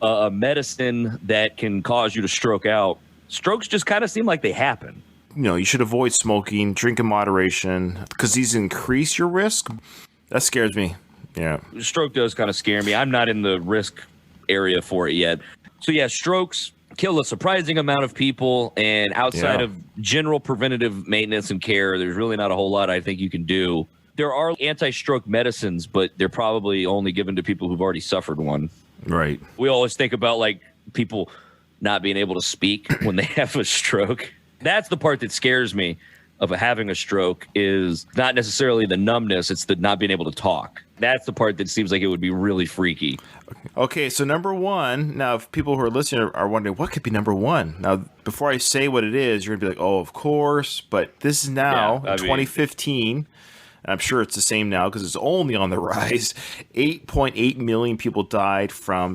a medicine that can cause you to stroke out, strokes just kind of seem like they happen. You should avoid smoking, drink in moderation, because these increase your risk. That scares me. Yeah. Stroke does kind of scare me. I'm not in the risk area for it yet. So yeah, strokes kill a surprising amount of people, and outside of general preventative maintenance and care, there's really not a whole lot I think you can do. There are anti-stroke medicines, but they're probably only given to people who've already suffered one. Right. We always think about like people not being able to speak when they have a stroke. That's the part that scares me of having a stroke, is not necessarily the numbness, it's the not being able to talk. That's the part that seems like it would be really freaky. Okay, so number one, now if people who are listening are wondering, what could be number one? Now, before I say what it is, you're going to be like, oh, of course, but this is now, 2015, I'm sure it's the same now because it's only on the rise, 8.8 million people died from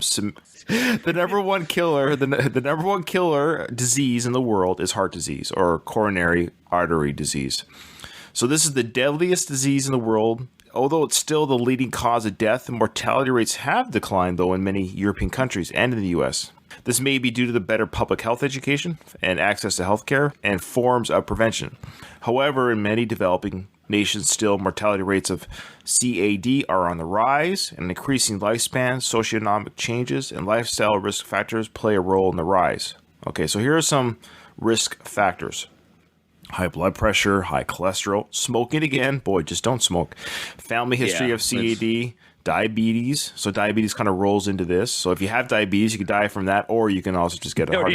the number one killer, the number one killer disease in the world is heart disease or coronary artery disease. So this is the deadliest disease in the world. Although it's still the leading cause of death, mortality rates have declined, though, in many European countries and in the U.S. This may be due to the better public health education and access to healthcare and forms of prevention. However, in many developing nations, still mortality rates of CAD are on the rise, and increasing lifespan, socioeconomic changes, and lifestyle risk factors play a role in the rise. Okay, so here are some risk factors. High blood pressure, high cholesterol, smoking again. Boy, just don't smoke. Family history of CAD, diabetes. So diabetes kind of rolls into this. So if you have diabetes, you can die from that, or you can also just get a heart.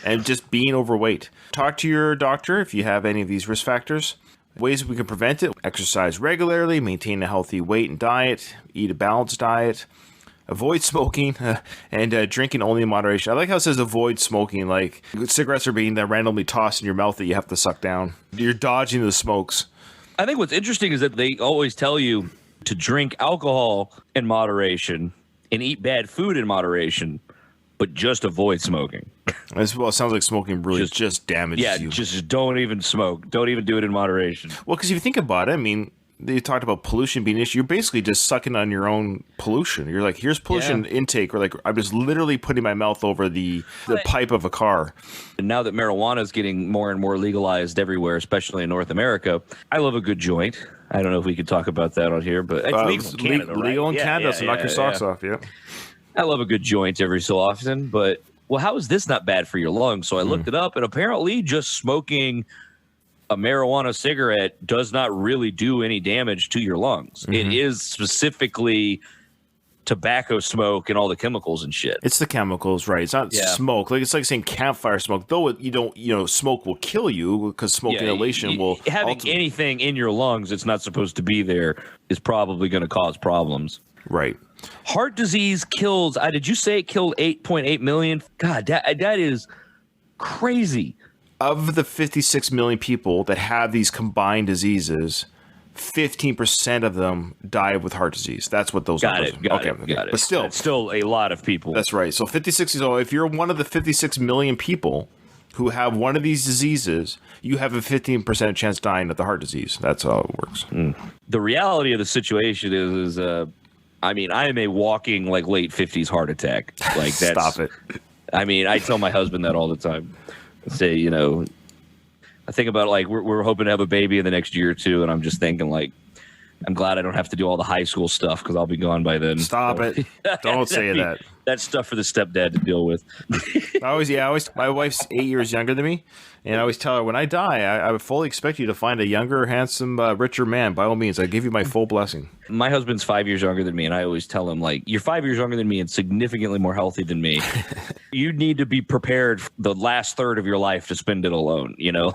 And just being overweight. Talk to your doctor if you have any of these risk factors. Ways we can prevent it: exercise regularly, maintain a healthy weight and diet, eat a balanced diet, avoid smoking, and drinking only in moderation. I like how it says avoid smoking, like cigarettes are being randomly tossed in your mouth that you have to suck down. You're dodging the smokes. I think what's interesting is that they always tell you to drink alcohol in moderation and eat bad food in moderation, but just avoid smoking. As well, it sounds like smoking really just damages you. Yeah, just don't even smoke. Don't even do it in moderation. Well, because if you think about it, I mean, they talked about pollution being an issue. You're basically just sucking on your own pollution. You're like, here's pollution intake. Or like, I'm just literally putting my mouth over the pipe of a car. And now that marijuana is getting more and more legalized everywhere, especially in North America, I love a good joint. I don't know if we could talk about that on here, but it's legal in Canada, right? Legal in Canada, so knock your socks off, I love a good joint every so often, but, well, how is this not bad for your lungs? So I looked it up, and apparently just smoking a marijuana cigarette does not really do any damage to your lungs. It is specifically tobacco smoke and all the chemicals and shit. It's the chemicals, right? It's not smoke. Like it's like saying campfire smoke. Though smoke will kill you because smoke inhalation will. Having anything in your lungs that's not supposed to be there is probably going to cause problems. Right. Heart disease kills. Did you say it killed 8.8 million? God, that is crazy. Of the 56 million people that have these combined diseases, 15% of them die with heart disease. That's what those got it. Got it. But still, it's still a lot of people. That's right. So 56. So if you're one of the 56 million people, who have one of these diseases, you have a 15% chance dying of the heart disease. That's how it works. The reality of the situation is I mean, I am a walking like late 50s heart attack. Like that's, Stop it. I mean, I tell my husband that all the time. I say, you know, I think about like we're hoping to have a baby in the next year or two, and I'm just thinking like, I'm glad I don't have to do all the high school stuff because I'll be gone by then. Stop it. Don't say that. That's stuff for the stepdad to deal with. My wife's 8 years younger than me, and I always tell her, when I die, I would fully expect you to find a younger, handsome, richer man. By all means, I give you my full blessing. My husband's 5 years younger than me, and I always tell him, like, you're 5 years younger than me and significantly more healthy than me. You need to be prepared for the last third of your life to spend it alone, you know?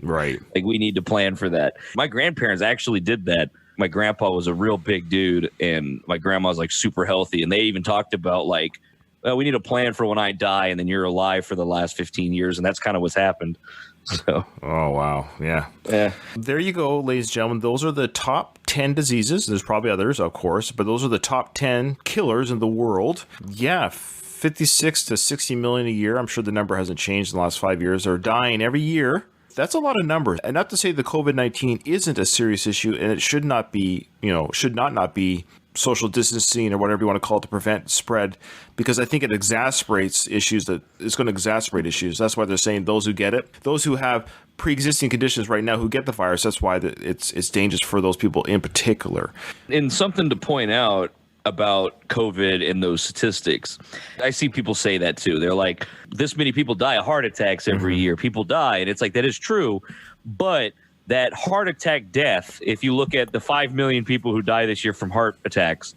Right. Like, we need to plan for that. My grandparents actually did that. My grandpa was a real big dude, and my grandma was like super healthy. And they even talked about like, well, we need a plan for when I die, and then you're alive for the last 15 years. And that's kind of what's happened. So, oh, wow. Yeah. There you go, ladies and gentlemen. Those are the top 10 diseases. There's probably others, of course, but those are the top 10 killers in the world. Yeah. 56 to 60 million a year. I'm sure the number hasn't changed in the last 5 years. Are dying every year. That's a lot of numbers. And not to say the COVID-19 isn't a serious issue, and it should not be, should not be social distancing or whatever you want to call it to prevent spread, because I think it exacerbates issues it's going to exacerbate issues. That's why they're saying those who get it, those who have pre-existing conditions right now who get the virus, that's why it's dangerous for those people in particular. And something to point out about COVID and those statistics, I see people say that too. They're like, this many people die of heart attacks every year. People die. And it's like, that is true. But that heart attack death, if you look at the 5 million people who die this year from heart attacks,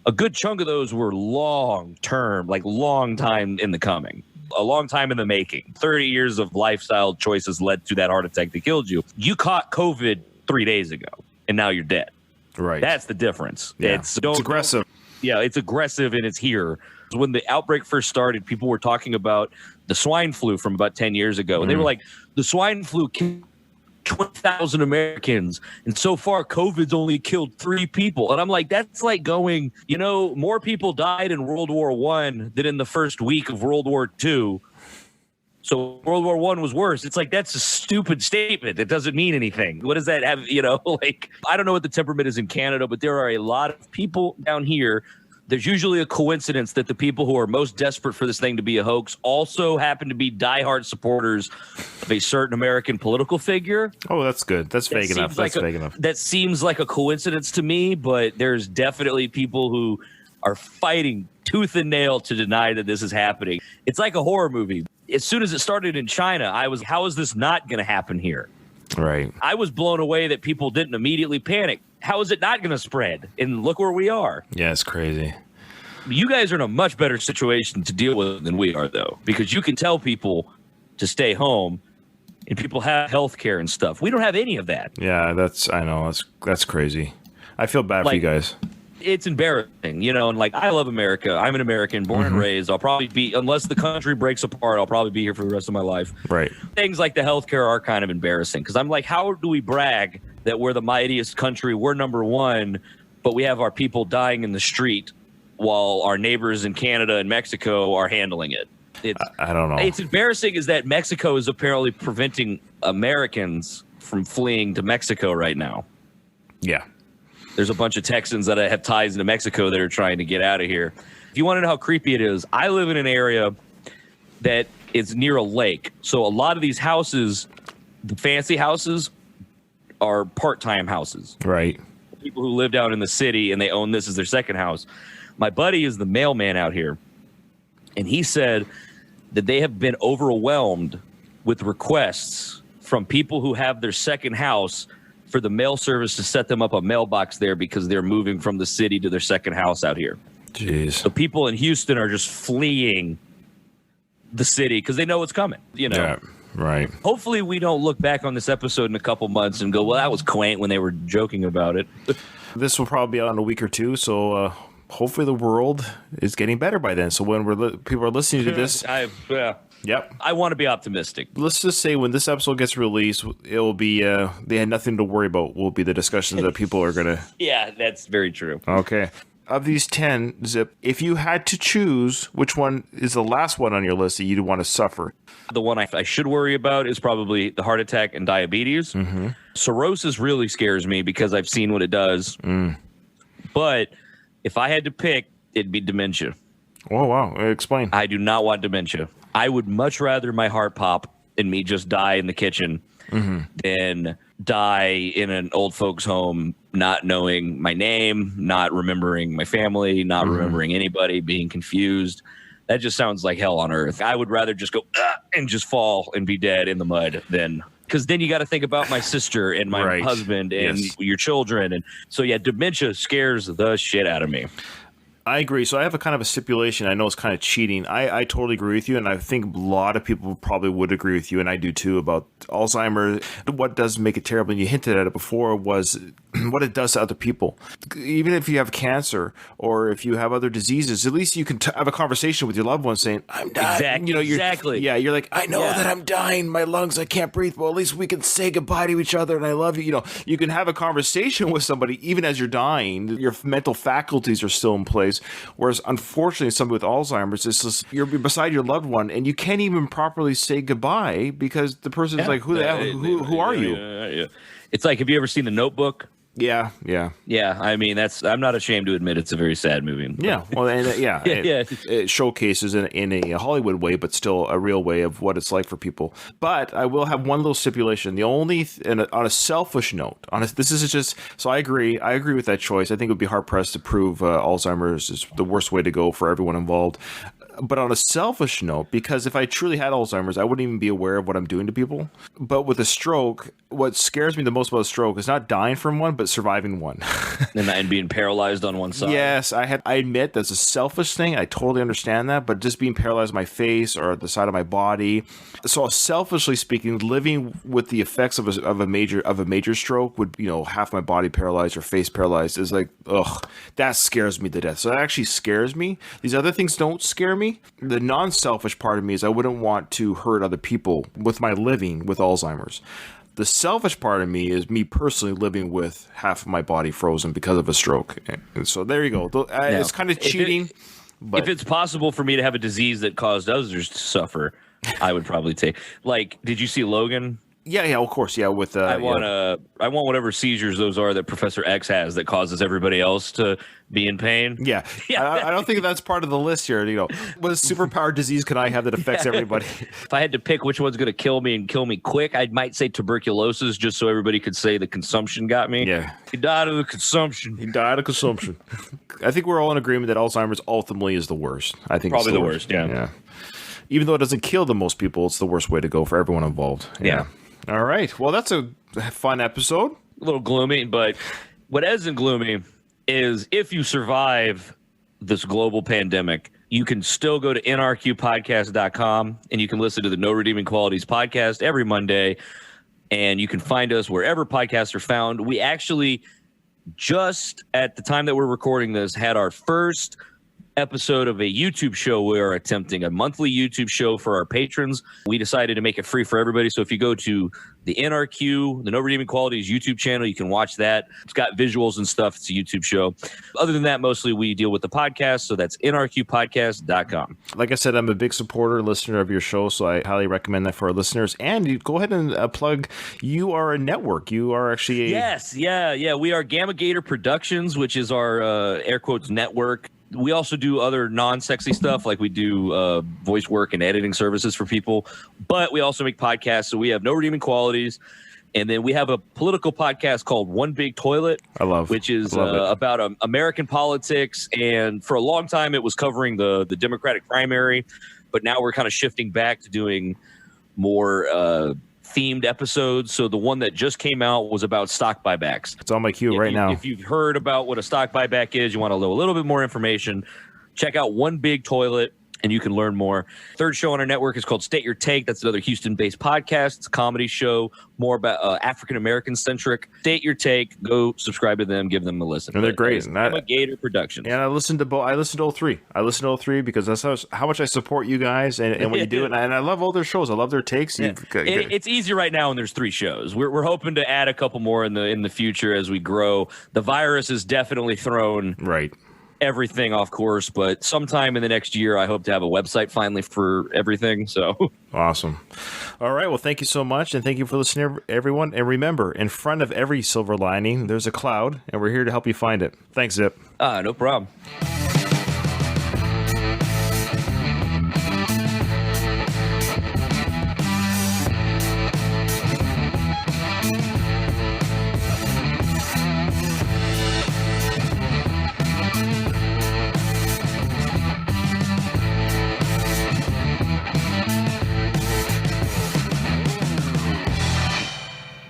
a good chunk of those were long term, like long time in the coming, a long time in the making. 30 years of lifestyle choices led to that heart attack that killed you. You caught COVID 3 days ago, and now you're dead. Right. That's the difference. Yeah. It's aggressive. Yeah, it's aggressive, and it's here. When the outbreak first started, people were talking about the swine flu from about 10 years ago. And they were like, the swine flu killed 20,000 Americans. And so far, COVID's only killed 3 people. And I'm like, that's like going, more people died in World War I than in the first week of World War II. So World War I was worse. It's like, that's a stupid statement. It doesn't mean anything. What does that have? I don't know what the temperament is in Canada, but there are a lot of people down here. There's usually a coincidence that the people who are most desperate for this thing to be a hoax also happen to be diehard supporters of a certain American political figure. Oh, that's good. That's vague enough. That's vague enough. That seems like a coincidence to me, but there's definitely people who are fighting tooth and nail to deny that this is happening. It's like a horror movie. As soon as it started in China, how is this not going to happen here? Right. I was blown away that people didn't immediately panic. How is it not going to spread? And look where we are. Yeah, it's crazy. You guys are in a much better situation to deal with than we are, though, because you can tell people to stay home and people have health care and stuff. We don't have any of that. Yeah, I know. That's crazy. I feel bad for you guys. It's embarrassing, and like, I love America. I'm an American, born and raised. I'll probably be, unless the country breaks apart, I'll probably be here for the rest of my life. Right. Things like the healthcare are kind of embarrassing because I'm like, how do we brag that we're the mightiest country, we're number one, but we have our people dying in the street while our neighbors in Canada and Mexico are handling it? I don't know. It's embarrassing is that Mexico is apparently preventing Americans from fleeing to Mexico right now. Yeah. There's a bunch of Texans that have ties into Mexico that are trying to get out of here. If you want to know how creepy it is, I live in an area that is near a lake. So a lot of these houses, the fancy houses, are part-time houses. Right. People who live down in the city and they own this as their second house. My buddy is the mailman out here, and he said that they have been overwhelmed with requests from people who have their second house for the mail service to set them up a mailbox there because they're moving from the city to their second house out here. Jeez. So people in Houston are just fleeing the city because they know it's coming, Yeah, right. Hopefully we don't look back on this episode in a couple months and go, well, that was quaint when they were joking about it. This will probably be out in a week or two, so hopefully the world is getting better by then. So when people are listening to this... Yep. I want to be optimistic. Let's just say when this episode gets released, it will be, they had nothing to worry about, will be the discussions that people are going to... Yeah, that's very true. Okay. of these 10, Zip, if you had to choose, which one is the last one on your list that you'd want to suffer? The one I should worry about is probably the heart attack and diabetes. Mm-hmm. Cirrhosis really scares me because I've seen what it does. But if I had to pick, it'd be dementia. Oh, wow. Explain. I do not want dementia. I would much rather my heart pop and me just die in the kitchen than die in an old folks' home, not knowing my name, not remembering my family, not remembering anybody, being confused. That just sounds like hell on earth. I would rather just go and just fall and be dead in the mud than, because then you got to think about my sister and my husband and your children. And so, yeah, dementia scares the shit out of me. I agree. So I have a kind of a stipulation. I know it's kind of cheating. I totally agree with you, and I think a lot of people probably would agree with you, and I do too, about Alzheimer's. What does make it terrible, and you hinted at it before, was what it does to other people. Even if you have cancer or if you have other diseases, at least you can have a conversation with your loved one saying, I'm dying. Exactly. Yeah, you're like, I know that I'm dying. My lungs, I can't breathe. Well, at least we can say goodbye to each other, and I love you. You can have a conversation with somebody even as you're dying. Your mental faculties are still in place. Whereas, unfortunately, somebody with Alzheimer's, it's just, you're beside your loved one, and you can't even properly say goodbye because the person's like, who are you? It's like, have you ever seen The Notebook? Yeah. I mean, I'm not ashamed to admit it's a very sad movie. Yeah, well, and it showcases in a Hollywood way, but still a real way of what it's like for people. But I will have one little stipulation. The only on a selfish note, this is just so I agree with that choice. I think it would be hard pressed to prove Alzheimer's is the worst way to go for everyone involved. But on a selfish note, because if I truly had Alzheimer's, I wouldn't even be aware of what I'm doing to people. But with a stroke, what scares me the most about a stroke is not dying from one, but surviving one. and being paralyzed on one side. Yes, I admit that's a selfish thing. I totally understand that. But just being paralyzed my face or the side of my body. So selfishly speaking, living with the effects of a major stroke would, half my body paralyzed or face paralyzed is like, ugh, that scares me to death. So that actually scares me. These other things don't scare me. The non-selfish part of me is I wouldn't want to hurt other people with my living with Alzheimer's. The selfish part of me is me personally living with half of my body frozen because of a stroke. And so there you go. It's kind of cheating. But if it's possible for me to have a disease that caused others to suffer, I would probably take. Like, did you see Logan? Yeah, of course, yeah. With I want whatever seizures those are that Professor X has that causes everybody else to be in pain. Yeah. I don't think that's part of the list here. What superpower disease can I have that affects everybody? If I had to pick which one's going to kill me and kill me quick, I might say tuberculosis, just so everybody could say the consumption got me. Yeah, he died of the consumption. I think we're all in agreement that Alzheimer's ultimately is the worst. I think probably it's the worst. Yeah. Even though it doesn't kill the most people, it's the worst way to go for everyone involved. Yeah. All right. Well, that's a fun episode. A little gloomy, but what isn't gloomy is if you survive this global pandemic, you can still go to nrqpodcast.com and you can listen to the No Redeeming Qualities podcast every Monday, and you can find us wherever podcasts are found. We actually, just at the time that we're recording this, had our first episode of a YouTube show. We are attempting a monthly YouTube show for our patrons. We decided to make it free for everybody. So if you go to the NRQ, the No Redeeming Qualities YouTube channel, you can watch that. It's got visuals and stuff. It's a YouTube show. Other than that, mostly we deal with the podcast. So that's nrqpodcast.com. Like I said, I'm a big supporter, listener of your show, so I highly recommend that for our listeners. And you go ahead and plug, you are a network. You are actually Yes, yeah. We are Gamma Gator Productions, which is our air quotes network. We also do other non-sexy stuff, like we do voice work and editing services for people. But we also make podcasts. So we have No Redeeming Qualities. And then we have a political podcast called One Big Toilet, which is about American politics. And for a long time, it was covering the Democratic primary. But now we're kind of shifting back to doing more themed episodes. So the one that just came out was about stock buybacks. It's on my queue right now. If you've heard about what a stock buyback is, you want to know a little bit more information, check out One Big Toilet and you can learn more. Third show on our network is called State Your Take. That's another Houston-based podcast. It's a comedy show, more about African-American centric. State Your Take. Go subscribe to them. Give them a listen. And they're great. Gamma Gator Productions. And I listened to both. I listened to all three. Because that's how much I support you guys and what you do. And I love all their shows. I love their takes. Yeah. It's easy right now, and there's 3 shows. We're hoping to add a couple more in the future as we grow. The virus is definitely thrown everything off course, but sometime in the next year, I hope to have a website finally for everything. So awesome. All right. Well, thank you so much. And thank you for listening, everyone. And remember, in front of every silver lining, there's a cloud, and we're here to help you find it. Thanks, Zipp. no problem.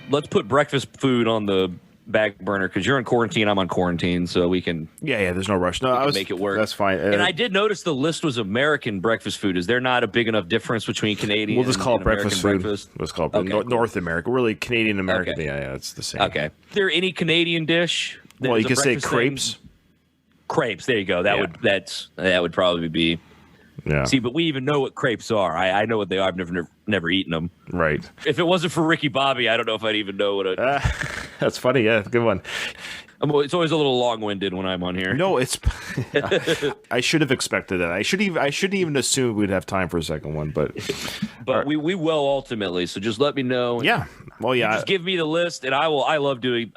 Let's put breakfast food on the back burner because you're in quarantine. I'm on quarantine, so we can. Yeah. There's no rush. No, I was make it work. That's fine. And I did notice the list was American breakfast food. Is there not a big enough difference between Canadian? We'll just call it breakfast food. Breakfast? Let's call it Okay, North America. Really, Canadian American. Okay. Yeah, it's the same. Okay. Is there any Canadian dish? Well, you could say crepes. Thing? Crepes. There you go. That would probably be. Yeah. See, but we even know what crepes are. I know what they are. I've never eaten them. Right. If it wasn't for Ricky Bobby, I don't know if I'd even know what. That's funny. Yeah, good one. It's always a little long-winded when I'm on here. No, it's. I should have expected that. I shouldn't even assume we'd have time for a second one, but we will ultimately. So just let me know. Yeah. Well, yeah. Just give me the list, and I love doing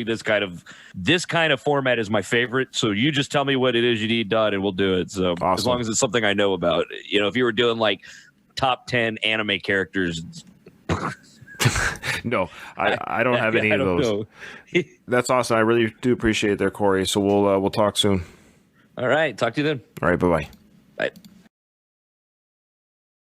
this kind of format is my favorite. So you just tell me what it is you need done, and we'll do it. So awesome. As long as it's something I know about, if you were doing like top 10 anime characters. No, I don't have any of those. That's awesome. I really do appreciate it there, Corey. So we'll talk soon. All right. Talk to you then. All right. Bye-bye. Bye.